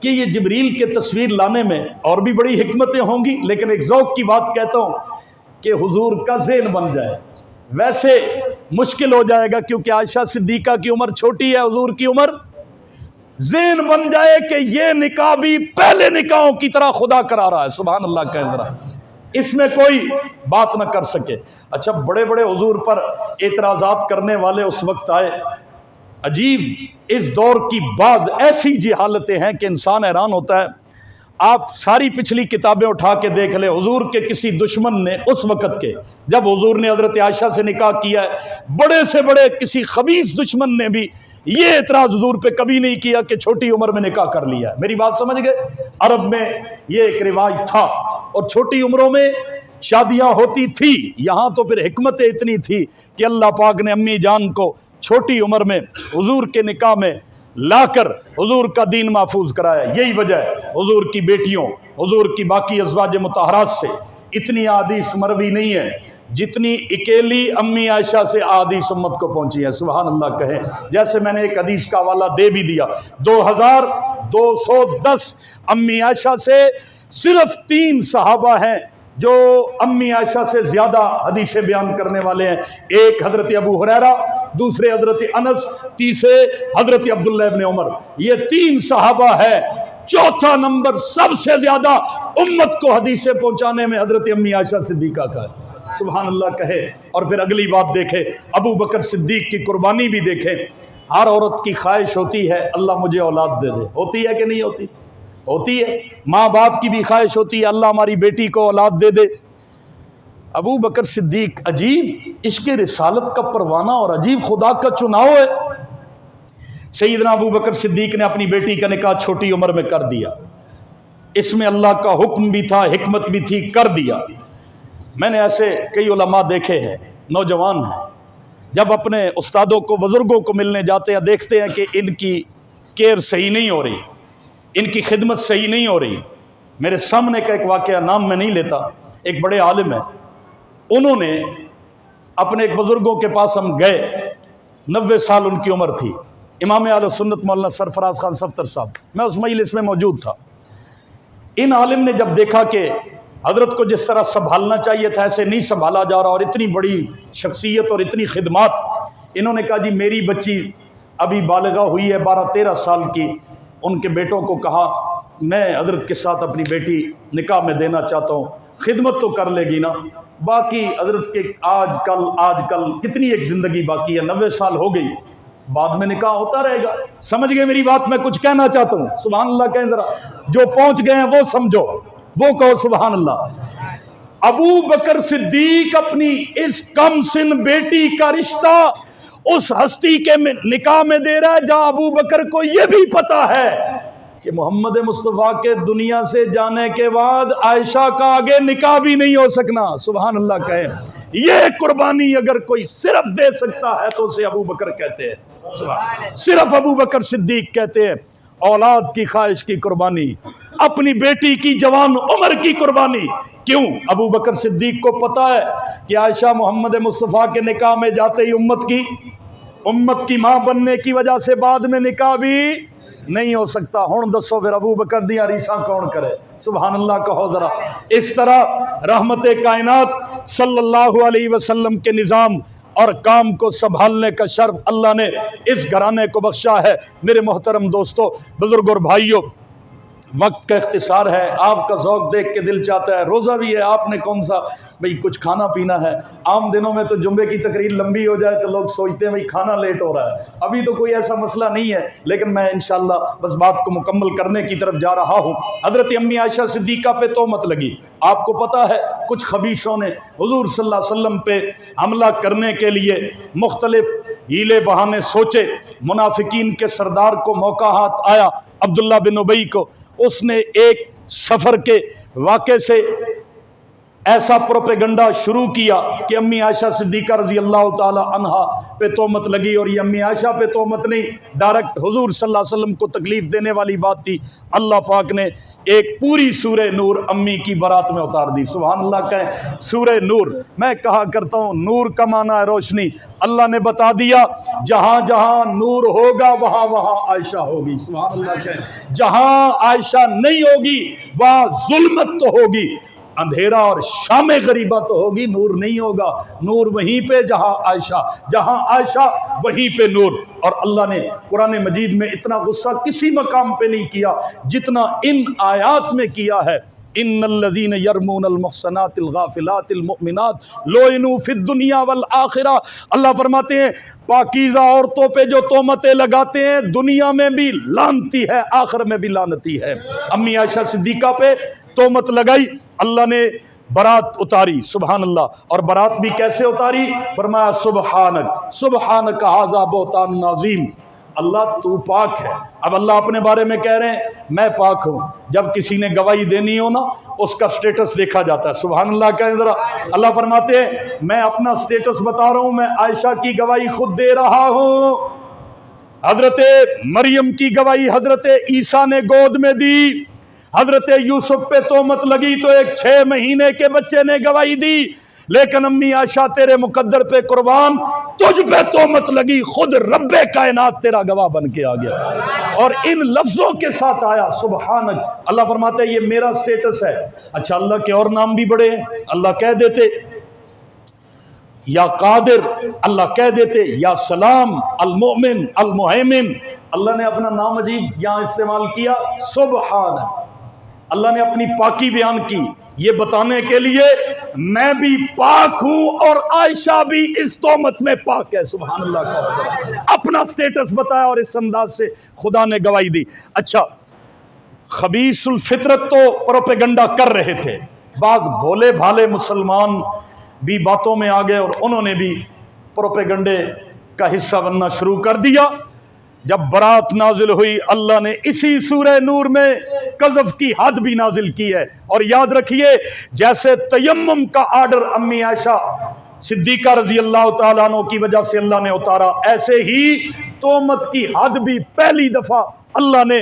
کہ یہ جبریل کے تصویر لانے میں اور بھی بڑی حکمتیں ہوں گی، لیکن ایک ذوق کی بات کہتا ہوں کہ حضور کا ذہن بن جائے، ویسے مشکل ہو جائے گا کیونکہ عائشہ صدیقہ کی عمر چھوٹی ہے، حضور کی عمر، ذہن بن جائے کہ یہ نکاح بھی پہلے نکاحوں کی طرح خدا کرا رہا ہے، سبحان اللہ کہہ رہا ہے، اس میں کوئی بات نہ کر سکے۔ اچھا، بڑے بڑے حضور پر اعتراضات کرنے والے اس وقت آئے، عجیب اس دور کی بعض ایسی حالتیں ہیں کہ انسان حیران ہوتا ہے۔ آپ ساری پچھلی کتابیں اٹھا کے دیکھ لیں، حضور کے کسی دشمن نے اس وقت کے جب حضور نے حضرت عائشہ سے نکاح کیا ہے، بڑے سے بڑے کسی خبیث دشمن نے بھی یہ اعتراض حضور پہ کبھی نہیں کیا کہ چھوٹی عمر میں نکاح کر لیا ہے۔ میری بات سمجھ گئے؟ عرب میں یہ ایک رواج تھا اور چھوٹی عمروں میں شادیاں ہوتی تھی۔ یہاں تو پھر حکمتیں اتنی تھی کہ اللہ پاک نے امی جان کو چھوٹی عمر میں حضور کے نکاح میں لا کر حضور کا دین محفوظ کرایا۔ یہی وجہ ہے حضور کی بیٹیوں، حضور کی باقی ازواج مطہرات سے اتنی احادیث مروی نہیں ہے جتنی اکیلی امی عائشہ سے احادیث امت کو پہنچی ہے، سبحان اللہ کہیں۔ جیسے میں نے ایک حدیث کا حوالہ دے بھی دیا، 2210 امی عائشہ سے صرف 3 صحابہ ہیں جو امی عائشہ سے زیادہ حدیثیں بیان کرنے والے ہیں، ایک حضرت ابو ہریرہ، دوسرے حضرت انس، تیسرے حضرت عبداللہ ابن عمر۔ یہ 3 صحابہ ہے۔ چوتھا نمبر سب سے زیادہ امت کو حدیثیں پہنچانے میں حضرت امی عائشہ صدیقہ کا ہے، سبحان اللہ کہے۔ اور پھر اگلی بات دیکھیں، ابو بکر صدیق کی قربانی بھی دیکھیں۔ ہر عورت کی خواہش ہوتی ہے اللہ مجھے اولاد دے دے، ہوتی ہے کہ نہیں ہوتی؟ ہوتی ہے۔ ماں باپ کی بھی خواہش ہوتی ہے اللہ ہماری بیٹی کو اولاد دے دے۔ ابو بکر صدیق عجیب عشق رسالت کا پروانہ اور عجیب خدا کا چناؤ ہے۔ سیدنا ابو بکر صدیق نے اپنی بیٹی کا نکاح چھوٹی عمر میں کر دیا، اس میں اللہ کا حکم بھی تھا، حکمت بھی تھی، کر دیا۔ میں نے ایسے کئی علماء دیکھے ہیں، نوجوان ہیں، جب اپنے استادوں کو، بزرگوں کو ملنے جاتے ہیں، دیکھتے ہیں کہ ان کی کیئر صحیح نہیں ہو رہی، ان کی خدمت صحیح نہیں ہو رہی۔ میرے سامنے کا ایک واقعہ، نام میں نہیں لیتا، ایک بڑے عالم ہے، انہوں نے اپنے ایک بزرگوں کے پاس ہم گئے، 90 سال ان کی عمر تھی، امام اہل سنت مولانا سرفراز خان صفتر صاحب، میں اس مجلس میں موجود تھا۔ ان عالم نے جب دیکھا کہ حضرت کو جس طرح سنبھالنا چاہیے تھا ایسے نہیں سنبھالا جا رہا، اور اتنی بڑی شخصیت اور اتنی خدمات. انہوں نے کہا جی میری بچی ابھی بالغہ ہوئی ہے 12-13 سال کی، ان کے بیٹوں کو کہا میں حضرت کے ساتھ اپنی بیٹی نکاح میں دینا چاہتا ہوں، خدمت تو کر لے گی نا. باقی حضرت کے آج کل کتنی ایک زندگی باقی ہے، 90 سال ہو گئی، بعد میں نکاح ہوتا رہے گا. سمجھ گئے میری بات؟ میں کچھ کہنا چاہتا ہوں. سبحان اللہ کہیں ذرا، جو پہنچ گئے ہیں وہ سمجھو، وہ کہو سبحان اللہ. ابو بکر صدیق اپنی اس کم سن بیٹی کا رشتہ اس ہستی کے نکاح میں دے رہا ہے جہاں ابو بکر کو یہ بھی پتا ہے کہ محمد مصطفیٰ کے دنیا سے جانے کے بعد عائشہ کا آگے نکاح بھی نہیں ہو سکنا. سبحان اللہ کہیں. یہ قربانی اگر کوئی صرف دے سکتا ہے تو اسے ابو بکر کہتے ہیں، صرف ابو بکر صدیق کہتے ہیں. اولاد کی خواہش کی قربانی، اپنی بیٹی کی جوان عمر کی قربانی. کیوں؟ ابو بکر صدیق کو پتا ہے کہ عائشہ محمد مصطفیٰ کے نکاح میں جاتے ہی امت کی ماں بننے کی وجہ سے بعد میں نکاح بھی نہیں ہو سکتا. ہوں دسو پھر ابو بکر دیا ریساں کون کرے؟ سبحان اللہ کہو ذرا. اس طرح رحمت کائنات صلی اللہ علیہ وسلم کے نظام اور کام کو سنبھالنے کا شرف اللہ نے اس گھرانے کو بخشا ہے. میرے محترم دوستو، بزرگ اور بھائیوں، وقت کا اختصار ہے. آپ کا ذوق دیکھ کے دل چاہتا ہے، روزہ بھی ہے، آپ نے کون سا بھئی کچھ کھانا پینا ہے. عام دنوں میں تو جمعے کی تقریر لمبی ہو جائے تو لوگ سوچتے ہیں بھئی کھانا لیٹ ہو رہا ہے. ابھی تو کوئی ایسا مسئلہ نہیں ہے، لیکن میں انشاءاللہ بس بات کو مکمل کرنے کی طرف جا رہا ہوں. حضرت امی عائشہ صدیقہ پہ تہمت لگی. آپ کو پتا ہے کچھ خبیثوں نے حضور صلی اللہ علیہ وسلم پہ حملہ کرنے کے لیے مختلف ہیلے بہانے سوچے. منافقین کے سردار کو موقع ہاتھ آیا، عبداللہ بن ابی کو. اس نے ایک سفر کے واقعے سے ایسا پروپیگنڈا شروع کیا کہ امی عائشہ صدیقہ رضی اللہ تعالی عنہا پہ تہمت لگی. اور یہ امی عائشہ پہ تہمت نہیں، ڈائریکٹ حضور صلی اللہ علیہ وسلم کو تکلیف دینے والی بات تھی. اللہ پاک نے ایک پوری سورہ نور امی کی برات میں اتار دی. سبحان اللہ کہیں. سورہ نور، میں کہا کرتا ہوں نور کا معنی ہے روشنی. اللہ نے بتا دیا جہاں جہاں نور ہوگا وہاں وہاں عائشہ ہوگی. سبحان اللہ کہیں. جہاں عائشہ نہیں ہوگی وہاں ظلمت تو ہوگی، اندھیرا اور شام غریبہ تو ہوگی، نور نہیں ہوگا. نور وہیں پہ جہاں عائشہ وہیں پہ نور. اور اللہ نے قرآن مجید میں اتنا غصہ کسی مقام پہ نہیں کیا جتنا ان آیات میں کیا ہے. ان الذین یرمون المحصنات الغافلات المؤمنات لعنوا فی الدنیا والآخرہ. اللہ فرماتے ہیں پاکیزہ عورتوں پہ جو تہمتیں لگاتے ہیں دنیا میں بھی لعنتی ہے، آخر میں بھی لعنتی ہے. امی عائشہ صدیقہ پہ تہمت لگائی، اللہ نے برات اتاری. سبحان اللہ. اور برات بھی کیسے اتاری؟ فرمایا سبحانک ھذا بہتان عظیم. اللہ تو پاک ہے. اب اللہ اپنے بارے میں کہہ رہے ہیں میں پاک ہوں. جب کسی نے گواہی دینی ہو نا اس کا سٹیٹس دیکھا جاتا ہے. سبحان اللہ کہیں ذرا. اللہ فرماتے ہیں میں اپنا سٹیٹس بتا رہا ہوں، میں عائشہ کی گواہی خود دے رہا ہوں. حضرت مریم کی گواہی حضرت عیسیٰ نے گود میں دی. حضرت یوسف پہ تہمت لگی تو ایک 6 مہینے کے بچے نے گواہی دی. لیکن امی عائشہ تیرے مقدر پہ قربان، تجھ پہ تہمت لگی، خود رب کائنات تیرا گواہ بن کے آ گیا اور ان لفظوں کے ساتھ آیا سبحانک. اللہ فرماتا ہے یہ میرا سٹیٹس ہے. اچھا اللہ کے اور نام بھی بڑے ہیں. اللہ کہہ دیتے یا قادر، اللہ کہہ دیتے یا سلام، المؤمن، المہیمن. اللہ نے اپنا نام عجیب یہاں استعمال کیا سبحان. اللہ نے اپنی پاکی بیان کی یہ بتانے کے لیے میں بھی پاک ہوں اور عائشہ بھی اس تہمت میں پاک ہے. سبحان اللہ کا اپنا سٹیٹس بتایا اور اس انداز سے خدا نے گواہی دی. اچھا خبیث الفطرت تو پروپیگنڈا کر رہے تھے، بعض بھولے بھالے مسلمان بھی باتوں میں آ گئے اور انہوں نے بھی پروپیگنڈے کا حصہ بننا شروع کر دیا. جب برات نازل ہوئی اللہ نے اسی سورہ نور میں قذف کی حد بھی نازل کی ہے. اور یاد رکھیے جیسے تیمم کا آرڈر امی عائشہ صدیقہ رضی اللہ تعالیٰ عنہ کی وجہ سے اللہ نے اتارا، ایسے ہی تہمت کی حد بھی پہلی دفعہ اللہ نے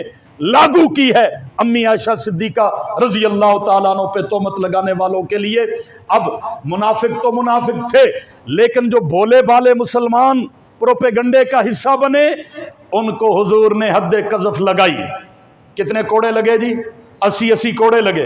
لاگو کی ہے امی عائشہ صدیقہ رضی اللہ تعالیٰ عنہ پہ تہمت لگانے والوں کے لیے. اب منافق تو منافق تھے لیکن جو بھولے بھالے مسلمان پروپیگنڈے کا حصہ بنے ان کو حضور نے حد قذف لگائی. کتنے کوڑے لگے جی؟ 80 کوڑے لگے.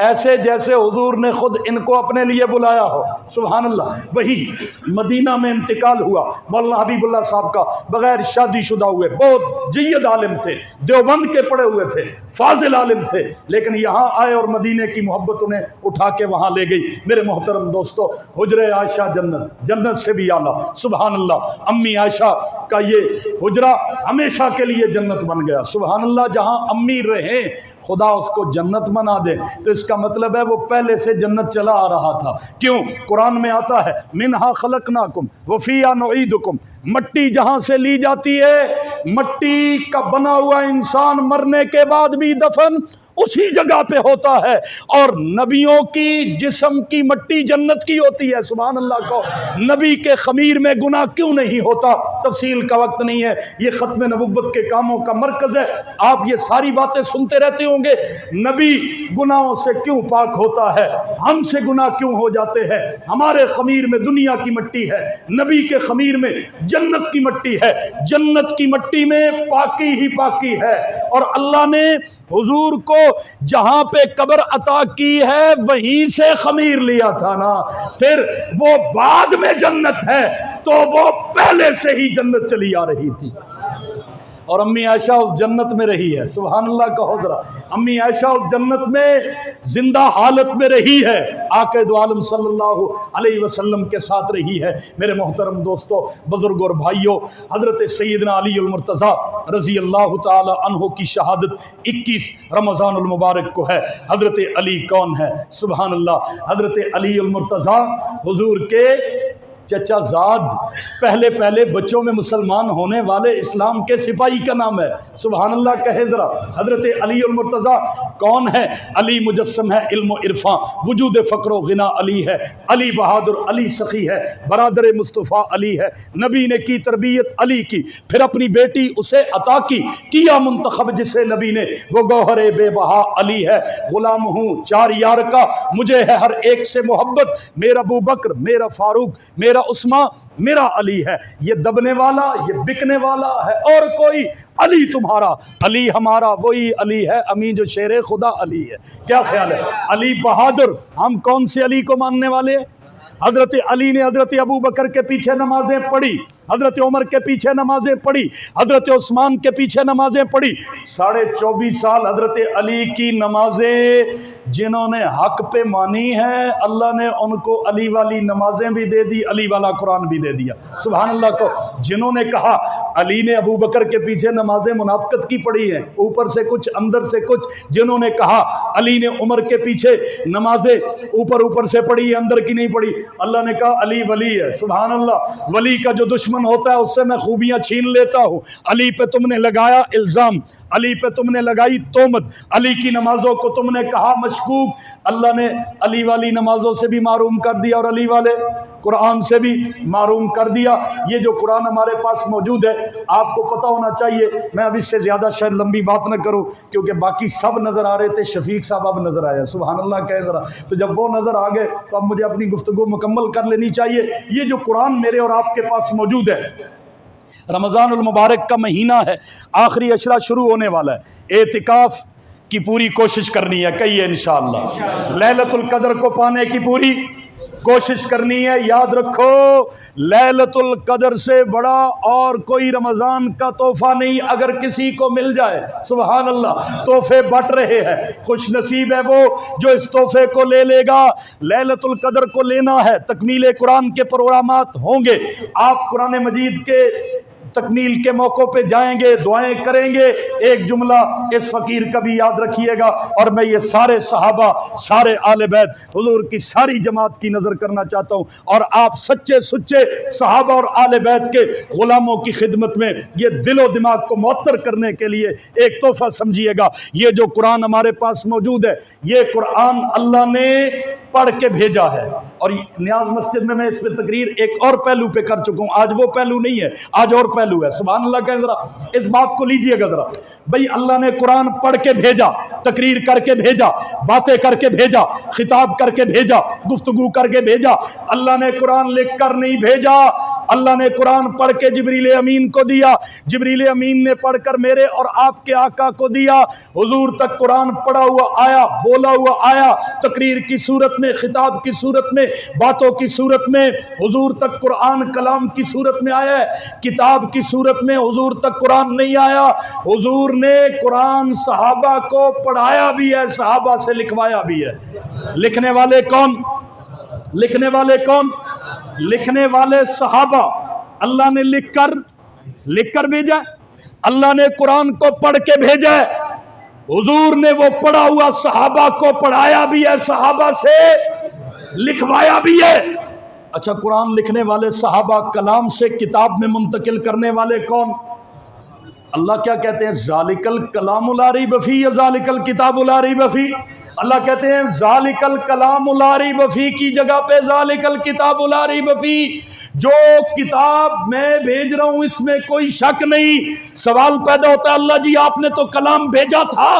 ایسے جیسے حضور نے خود ان کو اپنے لیے بلایا ہو. سبحان اللہ. وہی مدینہ میں انتقال ہوا مولانا حبیب اللہ صاحب کا، بغیر شادی شدہ ہوئے، بہت جید عالم تھے، دیوبند کے پڑھے ہوئے تھے، فاضل عالم تھے، لیکن یہاں آئے اور مدینے کی محبت انہیں اٹھا کے وہاں لے گئی. میرے محترم دوستو، حجرہ عائشہ جنت، جنت سے بھی اعلیٰ. سبحان اللہ. امی عائشہ کا یہ حجرہ ہمیشہ کے لیے جنت بن گیا. سبحان اللہ. جہاں امی رہیں خدا اس کو جنت بنا دے، تو اس کا مطلب ہے وہ پہلے سے جنت چلا آ رہا تھا. کیوں؟ قرآن میں آتا ہے منہا خلقناکم وفیہا نعیدکم. مٹی جہاں سے لی جاتی ہے، مٹی کا بنا ہوا انسان مرنے کے بعد بھی دفن اسی جگہ پہ ہوتا ہے، اور نبیوں کی جسم کی مٹی جنت کی ہوتی ہے. سبحان اللہ. کو نبی کے خمیر میں گناہ کیوں نہیں ہوتا؟ تفصیل کا وقت نہیں ہے، یہ ختم نبوت کے کاموں کا مرکز ہے. آپ یہ ساری باتیں سنتے رہتے ہوں گے. نبی گناہوں سے کیوں پاک ہوتا ہے؟ ہم سے گناہ کیوں ہو جاتے ہیں؟ ہمارے خمیر میں دنیا کی مٹی ہے، نبی کے خمیر میں جنت کی مٹی ہے. جنت کی مٹی میں پاکی ہی پاکی ہے، اور اللہ نے حضور کو جہاں پہ قبر عطا کی ہے وہیں سے خمیر لیا تھا نا. پھر وہ بعد میں جنت ہے تو وہ پہلے سے ہی جنت چلی آ رہی تھی، اور امی عائشہ اس جنت میں رہی ہے. سبحان اللہ. کہو ذرا. امی عائشہ اس جنت میں زندہ حالت میں رہی ہے، آقا دو عالم صلی اللہ علیہ وسلم کے ساتھ رہی ہے. میرے محترم دوستو، بزرگ اور بھائیوں، حضرت سیدنا علی المرتضیٰ رضی اللہ تعالی عنہ کی شہادت 21 رمضان المبارک کو ہے. حضرت علی کون ہے؟ سبحان اللہ. حضرت علی المرتضیٰ حضور کے چچا زاد، پہلے بچوں میں مسلمان ہونے والے اسلام کے سپاہی کا نام ہے. سبحان اللہ. کہے ذرا. حضرت علی المرتضیٰ کون ہے؟ علی مجسم ہے علم و عرفاں، وجود فقر و غنا علی ہے، علی بہادر، علی سخی ہے، برادر مصطفیٰ علی ہے. نبی نے کی تربیت علی کی، پھر اپنی بیٹی اسے عطا کی، کیا منتخب جسے نبی نے، وہ گوہر بے بہا علی ہے. غلام ہوں 4 یار کا، مجھے ہے ہر ایک سے محبت، میرا ابو بکر، میرا فاروق، میرا عثمان، میرا علی ہے. یہ دبنے والا، یہ بکنے والا ہے اور کوئی؟ علی تمہارا، علی ہمارا، وہی علی ہے امی جو شیر خدا علی ہے. کیا خیال ہے؟ علی بہادر. ہم کون سے علی کو ماننے والے ہیں؟ حضرت علی نے حضرت ابو بکر کے پیچھے نمازیں پڑھی، حضرت عمر کے پیچھے نمازیں پڑھی، حضرت عثمان کے پیچھے نمازیں پڑھی. 24.5 سال حضرت علی کی نمازیں جنہوں نے حق پہ مانی ہے، اللہ نے ان کو علی والی نمازیں بھی دے دی، علی والا قرآن بھی دے دیا. سبحان اللہ. کو جنہوں نے کہا علی نے ابو بکر کے پیچھے نمازیں منافقت کی پڑھی ہیں، اوپر سے کچھ اندر سے کچھ. جنہوں نے کہا علی نے عمر کے پیچھے نمازیں اوپر سے پڑھی ہے، اندر کی نہیں پڑھی، اللہ نے کہا علی ولی ہے. سبحان اللہ. ولی کا جو دشمن ہوتا ہے اس سے میں خوبیاں چھین لیتا ہوں. علی پہ تم نے لگایا الزام، علی پہ تم نے لگائی تہمت، علی کی نمازوں کو تم نے کہا مشکوک، اللہ نے علی والی نمازوں سے بھی معروم کر دیا اور علی والے قرآن سے بھی معروم کر دیا. یہ جو قرآن ہمارے پاس موجود ہے آپ کو پتہ ہونا چاہیے. میں اب اس سے زیادہ شاید لمبی بات نہ کروں کیونکہ باقی سب نظر آ رہے تھے، شفیق صاحب اب نظر آیا. سبحان اللہ. کہے ذرا. تو جب وہ نظر آ گئے تو اب مجھے اپنی گفتگو مکمل کر لینی چاہیے. یہ جو قرآن میرے اور آپ کے پاس موجود ہے، رمضان المبارک کا مہینہ ہے، آخری عشرہ شروع ہونے والا ہے، اعتکاف کی پوری کوشش کرنی ہے. کہیے انشاءاللہ. لیلۃ القدر کو پانے کی پوری کوشش کرنی ہے. یاد رکھو لیلۃ القدر سے بڑا اور کوئی رمضان کا تحفہ نہیں اگر کسی کو مل جائے. سبحان اللہ. تحفے بٹ رہے ہیں، خوش نصیب ہے وہ جو اس تحفے کو لے لے گا. لیلۃ القدر کو لینا ہے. تکمیل قرآن کے پروگرامات ہوں گے، آپ قرآن مجید کے تکمیل کے موقع پہ جائیں گے، دعائیں کریں گے. ایک جملہ اس فقیر کا بھی یاد رکھیے گا، اور میں یہ سارے صحابہ، سارے آل بیت، حضور کی ساری جماعت کی نظر کرنا چاہتا ہوں، اور آپ سچے سچے صحابہ اور آل بیت کے غلاموں کی خدمت میں یہ دل و دماغ کو معطر کرنے کے لیے ایک تحفہ سمجھیے گا. یہ جو قرآن ہمارے پاس موجود ہے، یہ قرآن اللہ نے پڑھ کے بھیجا ہے. اور نیاز مسجد میں اس پہ تقریر ایک اور پہلو پہ کر چکا ہوں، آج وہ پہلو نہیں ہے، آج اور پہلو ہے. سبحان اللہ. کہیں ذرا اس بات کو لیجئے گا ذرا. بھئی اللہ نے قرآن پڑھ کے بھیجا، تقریر کر کے بھیجا، باتیں کر کے بھیجا، خطاب کر کے بھیجا، گفتگو کر کے بھیجا. اللہ نے قرآن لکھ کر نہیں بھیجا، اللہ نے قرآن پڑھ کے جبریل امین کو دیا، جبریل امین نے پڑھ کر میرے اور آپ کے آقا کو دیا۔ حضور تک قرآن پڑھا ہوا آیا، بولا ہوا آیا، تقریر کی صورت میں، خطاب کی صورت میں، باتوں کی صورت میں حضور تک قرآن کلام کی صورت میں آیا ہے۔ کتاب کی صورت میں حضور تک قرآن نہیں آیا۔ حضور نے قرآن صحابہ کو پڑھایا بھی ہے، صحابہ سے لکھوایا بھی ہے۔ لکھنے والے کون؟ لکھنے والے کون؟ لکھنے والے صحابہ۔ اللہ نے لکھ کر بھیجا ہے، اللہ نے قرآن کو پڑھ کے بھیجا ہے، حضور نے وہ پڑھا ہوا صحابہ کو پڑھایا بھی ہے، صحابہ سے لکھوایا بھی ہے۔ اچھا، قرآن لکھنے والے صحابہ، کلام سے کتاب میں منتقل کرنے والے کون؟ اللہ کیا کہتے ہیں؟ ذالک الکلام لا ریب فیہ، ذالک الکتاب لا ریب فیہ۔ اللہ کہتے ہیں ذالک الکلام لا ریب فیہ کی جگہ پہ ذالک الکتاب لا ریب فیہ، جو کتاب میں بھیج رہا ہوں اس میں کوئی شک نہیں۔ سوال پیدا ہوتا ہے، اللہ جی آپ نے تو کلام بھیجا تھا،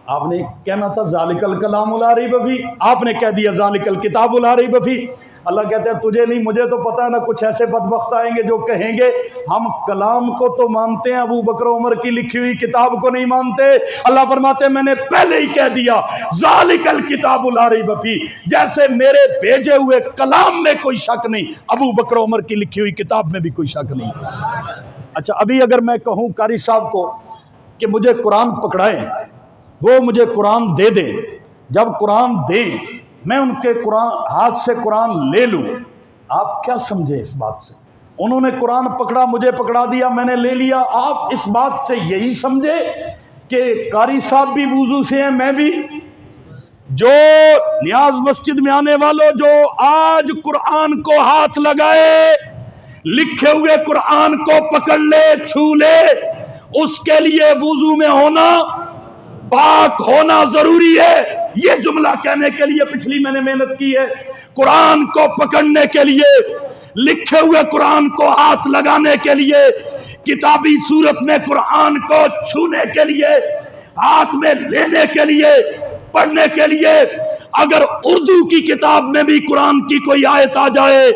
آپ نے کہنا تھا ذالک الکلام لا ریب فیہ، آپ نے کہہ دیا ذالک الکتاب لا ریب فیہ۔ اللہ کہتے ہیں تجھے نہیں، مجھے تو پتہ ہے نا، کچھ ایسے بدبخت آئیں گے جو کہیں گے ہم کلام کو تو مانتے ہیں، ابو بکر عمر کی لکھی ہوئی کتاب کو نہیں مانتے۔ اللہ فرماتے ہیں میں نے پہلے ہی کہہ دیا ذالک الکتاب لا ریب فیہ، جیسے میرے بھیجے ہوئے کلام میں کوئی شک نہیں، ابو بکر عمر کی لکھی ہوئی کتاب میں بھی کوئی شک نہیں۔ اچھا، ابھی اگر میں کہوں قاری صاحب کو کہ مجھے قرآن پکڑائیں، وہ مجھے قرآن دے دیں، جب قرآن دیں میں ان کے قرآن ہاتھ سے قرآن لے لوں، آپ کیا سمجھے اس بات سے؟ انہوں نے قرآن پکڑا، مجھے پکڑا دیا، میں نے لے لیا، آپ اس بات سے یہی سمجھے کہ قاری صاحب بھی وضو سے ہیں، میں بھی؟ جو نیاز مسجد میں آنے والوں، جو آج قرآن کو ہاتھ لگائے، لکھے ہوئے قرآن کو پکڑ لے، چھو لے، اس کے لیے وضو میں ہونا، پاک ہونا ضروری ہے۔ یہ جملہ کہنے کے لیے پچھلی میں نے محنت کی ہے۔ قرآن کو پکڑنے کے لیے، لکھے ہوئے قرآن کو ہاتھ لگانے کے لیے، کتابی صورت میں قرآن کو چھونے کے لیے، ہاتھ میں لینے کے لیے، پڑھنے کے لیے، اگر اردو کی کتاب میں بھی قرآن کی کوئی آیت آ جائے،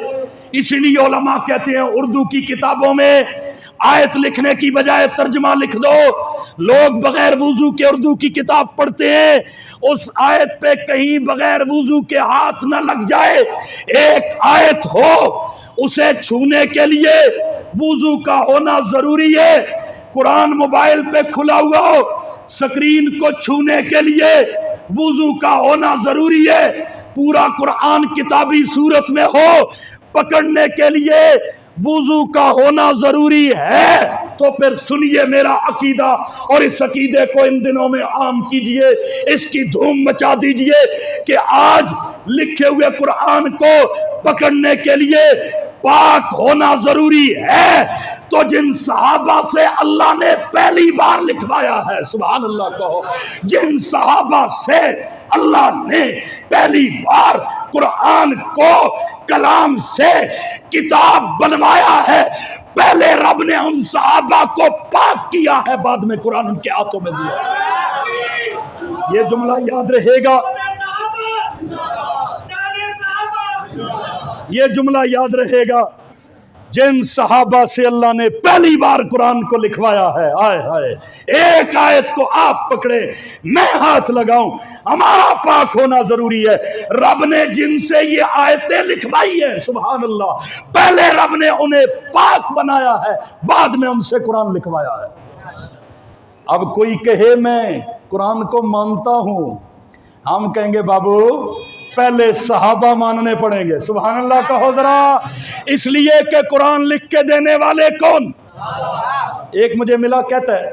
اسی لیے علماء کہتے ہیں اردو کی کتابوں میں آیت لکھنے کی بجائے ترجمہ لکھ دو۔ لوگ بغیر وضو کے اردو کی کتاب پڑھتے ہیں، اس آیت پہ کہیں بغیر وضو کے ہاتھ نہ لگ جائے۔ ایک آیت ہو، اسے چھونے کے لیے وضو کا ہونا ضروری ہے۔ قرآن موبائل پہ کھلا ہوا ہو، سکرین کو چھونے کے لیے وضو کا ہونا ضروری ہے۔ پورا قرآن کتابی صورت میں ہو، پکڑنے کے لیے وضو کا ہونا ضروری ہے۔ تو پھر سنیے میرا عقیدہ، اور اس عقیدے کو ان دنوں میں عام کیجئے، اس کی دھوم مچا دیجئے کہ آج لکھے ہوئے قرآن کو پکڑنے کے لیے پاک ہونا ضروری ہے۔ تو جن صحابہ سے اللہ نے پہلی بار لکھوایا ہے، سبحان اللہ کہو، جن صحابہ سے اللہ نے پہلی بار قرآن کو کلام سے کتاب بنوایا ہے، پہلے رب نے ان صحابہ کو پاک کیا ہے، بعد میں قرآن ان کے ہاتھوں میں دیا۔ یہ جملہ یاد رہے گا، یہ جملہ یاد رہے گا، جن صحابہ سے اللہ نے پہلی بار قرآن کو لکھوایا ہے، آئے ہائے، ایک آیت کو آپ پکڑے، میں ہاتھ لگاؤں، ہمارا پاک ہونا ضروری ہے۔ رب نے جن سے یہ آیتیں لکھوائی ہیں، سبحان اللہ، پہلے رب نے انہیں پاک بنایا ہے، بعد میں ان سے قرآن لکھوایا ہے۔ اب کوئی کہے میں قرآن کو مانتا ہوں، ہم کہیں گے بابو پہلے صحابہ ماننے پڑیں گے، سبحان اللہ کہو ذرا، اس لیے کہ قرآن لکھ کے دینے والے کون؟ ایک مجھے ملا، کہتا ہے،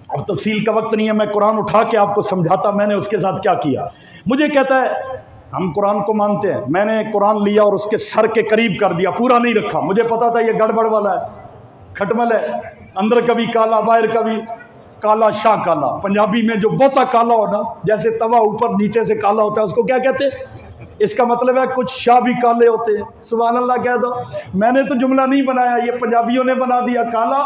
اب تفصیل کا وقت نہیں ہے، میں قرآن اٹھا کے آپ کو سمجھاتا میں نے اس کے ساتھ کیا کیا۔ مجھے کہتا ہے ہم قرآن کو مانتے ہیں، میں نے قرآن لیا اور اس کے سر کے قریب کر دیا، پورا نہیں رکھا، مجھے پتا تھا یہ گڑبڑ والا ہے، کھٹمل ہے، اندر کبھی کالا باہر کبھی کالا شاہ کالا۔ پنجابی میں جو بہتا کالا ہو نا، جیسے توا اوپر نیچے سے کالا ہوتا ہے، اس کو کیا کہتے ہیں؟ اس کا مطلب ہے کچھ شاہ بھی کالے ہوتے ہیں، سبحان اللہ کہہ دو۔ میں نے تو جملہ نہیں بنایا، یہ پنجابیوں نے بنا دیا، کالا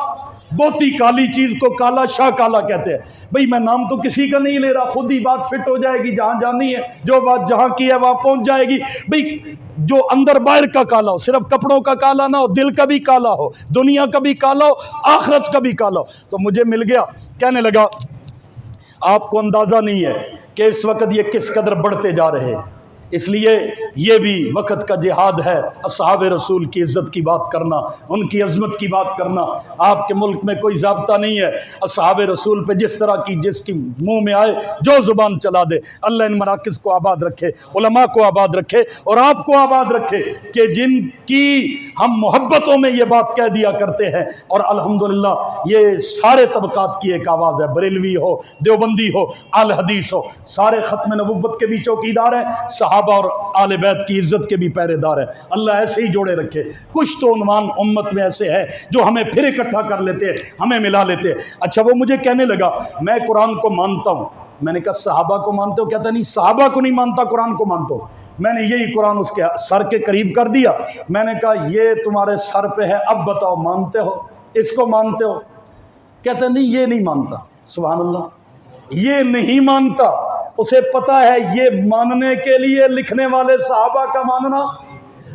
بہتی کالی چیز کو کالا شاہ کالا کہتے ہیں. بھئی میں نام تو کسی کا نہیں لے رہا، خود ہی بات فٹ ہو جائے گی، جہاں جانی ہے جو بات جہاں کی ہے وہاں پہنچ جائے گی. بھئی جو اندر باہر کا کالا ہو، صرف کپڑوں کا کالا نہ ہو، دل کا بھی کالا ہو، دنیا کا بھی کالا ہو، آخرت کا بھی کالا ہو. تو مجھے مل گیا. کہنے لگا آپ کو اندازہ نہیں ہے کہ اس وقت یہ کس قدر بڑھتے جا رہے ہیں. اس لیے یہ بھی وقت کا جہاد ہے، اصحاب رسول کی عزت کی بات کرنا، ان کی عظمت کی بات کرنا. آپ کے ملک میں کوئی ضابطہ نہیں ہے، اصحاب رسول پہ جس طرح کی جس کی منہ میں آئے جو زبان چلا دے. اللہ ان مراکز کو آباد رکھے، علماء کو آباد رکھے، اور آپ کو آباد رکھے کہ جن کی ہم محبتوں میں یہ بات کہہ دیا کرتے ہیں. اور الحمدللہ یہ سارے طبقات کی ایک آواز ہے، بریلوی ہو، دیوبندی ہو، اہل حدیث ہو، سارے ختم نبوت کے بھی چوکیدار ہیں، صحابہ اور آل بیت کی عزت کے بھی پہرے دار ہیں. اللہ ایسے ہی جوڑے رکھے. کچھ تو عنوان امت میں ایسے ہے جو ہمیں پھر اکٹھا کر لیتے ہیں، ہمیں ملا لیتے ہیں. اچھا وہ مجھے کہنے لگا میں قرآن کو مانتا ہوں. میں نے کہا صحابہ کو مانتے ہو؟ کہتا نہیں صحابہ کو نہیں مانتا، قرآن کو مانتا ہوں. میں نے یہی قرآن اس کے سر کے قریب کر دیا. میں نے کہا یہ تمہارے سر پہ ہے، اب بتاؤ مانتے ہو؟ اس کو مانتے ہو؟ کہتا نہیں یہ نہیں مانتا. سبحان اللہ، یہ نہیں مانتا. اسے پتا ہے یہ ماننے کے لیے لکھنے والے صحابہ کا ماننا.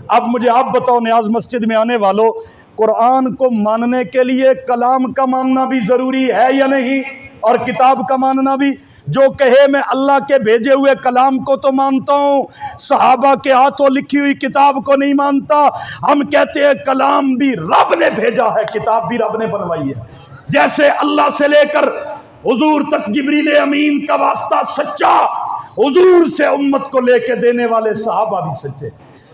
اب مجھے آپ بتاؤ نیاز مسجد میں آنے والوں، قرآن کو ماننے کے لیے کلام کا ماننا بھی ضروری ہے یا نہیں؟ اور کتاب کا ماننا بھی. جو کہے میں اللہ کے بھیجے ہوئے کلام کو تو مانتا ہوں، صحابہ کے ہاتھوں لکھی ہوئی کتاب کو نہیں مانتا. ہم کہتے ہیں کلام بھی رب نے بھیجا ہے، کتاب بھی رب نے بنوائی ہے. جیسے اللہ سے لے کر حضور تک جبریل امین کا واسطہ سچا، حضور سے امت کو لے کے دینے والے صحابہ بھی سچے.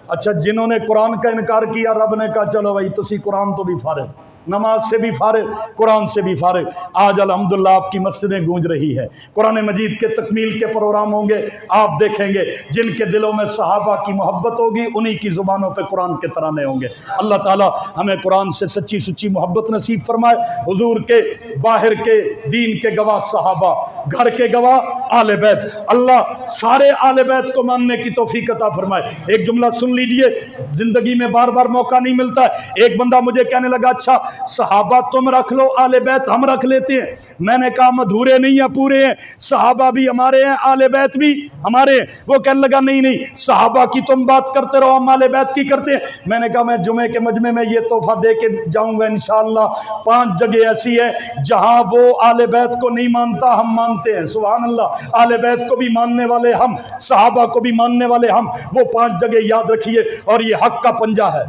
اچھا جنہوں نے قرآن کا انکار کیا، رب نے کہا چلو بھائی تسی قرآن تو بھی فارغ، نماز سے بھی فارغ، قرآن سے بھی فارغ. آج الحمدللہ آپ کی مسجدیں گونج رہی ہے. قرآن مجید کے تکمیل کے پروگرام ہوں گے، آپ دیکھیں گے جن کے دلوں میں صحابہ کی محبت ہوگی انہی کی زبانوں پہ قرآن کے ترانے ہوں گے. اللہ تعالی ہمیں قرآن سے سچی سچی محبت نصیب فرمائے. حضور کے باہر کے دین کے گواہ صحابہ، گھر کے گواہ آل بیت. اللہ سارے آل بیت کو ماننے کی توفیق عطا فرمائے. ایک جملہ سن لیجئے، زندگی میں بار بار موقع نہیں ملتا ہے. ایک بندہ مجھے کہنے لگا اچھا صحابہ تم رکھ لو، آل بیت ہم رکھ لیتے ہیں. میں نے کہا مدھورے نہیں ہیں، پورے ہیں. صحابہ بھی ہمارے ہیں، آل بیت بھی ہمارے ہیں. وہ کہنے لگا نہیں نہیں صحابہ کی تم بات کرتے رہو، ہم آل بیت کی کرتے ہیں. میں نے کہا میں جمعے کے مجمع میں یہ تحفہ دے کے جاؤں گا انشاءاللہ. 5 جگہ ایسی ہے جہاں وہ آل بیت کو نہیں مانتا، ہم مانتے ہیں. سبحان اللہ، آل بیت کو بھی ماننے والے ہم، صحابہ کو بھی ماننے والے ہم. وہ 5 جگہ یاد رکھیے. اور یہ حق کا پنجہ ہے.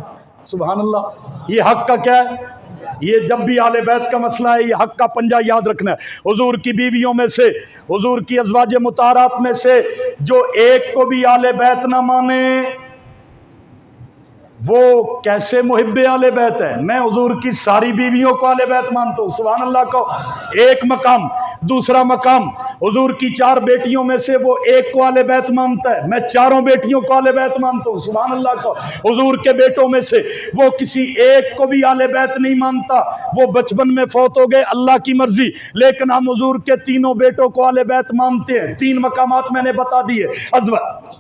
سبحان اللہ، یہ حق کا کیا ہے؟ یہ جب بھی آل بیت کا مسئلہ ہے یہ حق کا پنجہ یاد رکھنا ہے. حضور کی بیویوں میں سے، حضور کی ازواج مطہرات میں سے جو ایک کو بھی آل بیت نہ مانے وہ کیسے محب آل بیت ہے؟ میں حضور کی ساری بیویوں کو آل بیت مانتا ہوں. سبحان اللہ کو ایک مقام. دوسرا مقام، حضور کی 4 بیٹیوں میں سے وہ ایک کو آل بیت مانتا ہے، میں 4 بیٹیوں کو آل بیت مانتا ہوں. سبحان اللہ کو. حضور کے بیٹوں میں سے وہ کسی ایک کو بھی آل بیت نہیں مانتا، وہ بچپن میں فوت ہو گئے، اللہ کی مرضی. لیکن ہم حضور کے 3 بیٹوں کو آل بیت مانتے ہیں. 3 مقامات میں نے بتا دیے.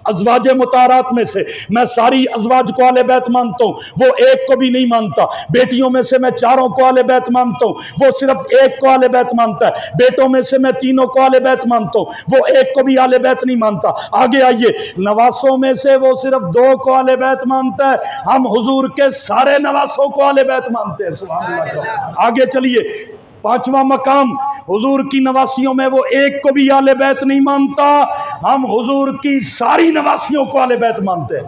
ازواج مطہرات میں سے میں ساری ازواج کو آل بیت مانتا ہوں، وہ ایک کو بھی نہیں مانتا. بیٹیوں میں سے میں 4 کو آل بیت مانتا ہوں، وہ صرف ایک کو آل بیت مانتا ہے. بیٹوں میں سے میں 3 کو آل بیت مانتا ہوں، وہ ایک کو بھی آل بیت نہیں مانتا. آگے آئیے، نواسوں میں سے وہ صرف 2 کو آل بیت مانتا ہے، ہم حضور کے سارے نواسوں کو آل بیت مانتے ہیں. سبحان اللہ. آگے چلیے، 5واں مقام، حضور کی نواسیوں میں وہ ایک کو بھی آل بیت نہیں مانتا، ہم حضور کی ساری نواسیوں کو آل بیت مانتے ہیں.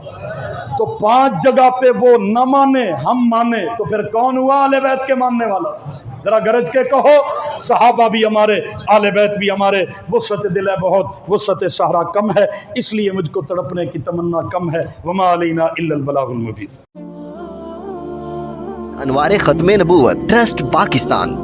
تو 5 جگہ پہ وہ نہ مانے ہم مانے تو پھر کون ہوا آل بیت کے ماننے والا؟ ذرا گرج کے کہو. صحابہ بھی ہمارے، آل بیت بھی ہمارے. وسعت دل ہے بہت، وسعت صحرا کم ہے، اس لیے مجھ کو تڑپنے کی تمنا کم ہے. وما علینا الا البلاغ المبین. انوار ختم نبوت ٹرسٹ پاکستان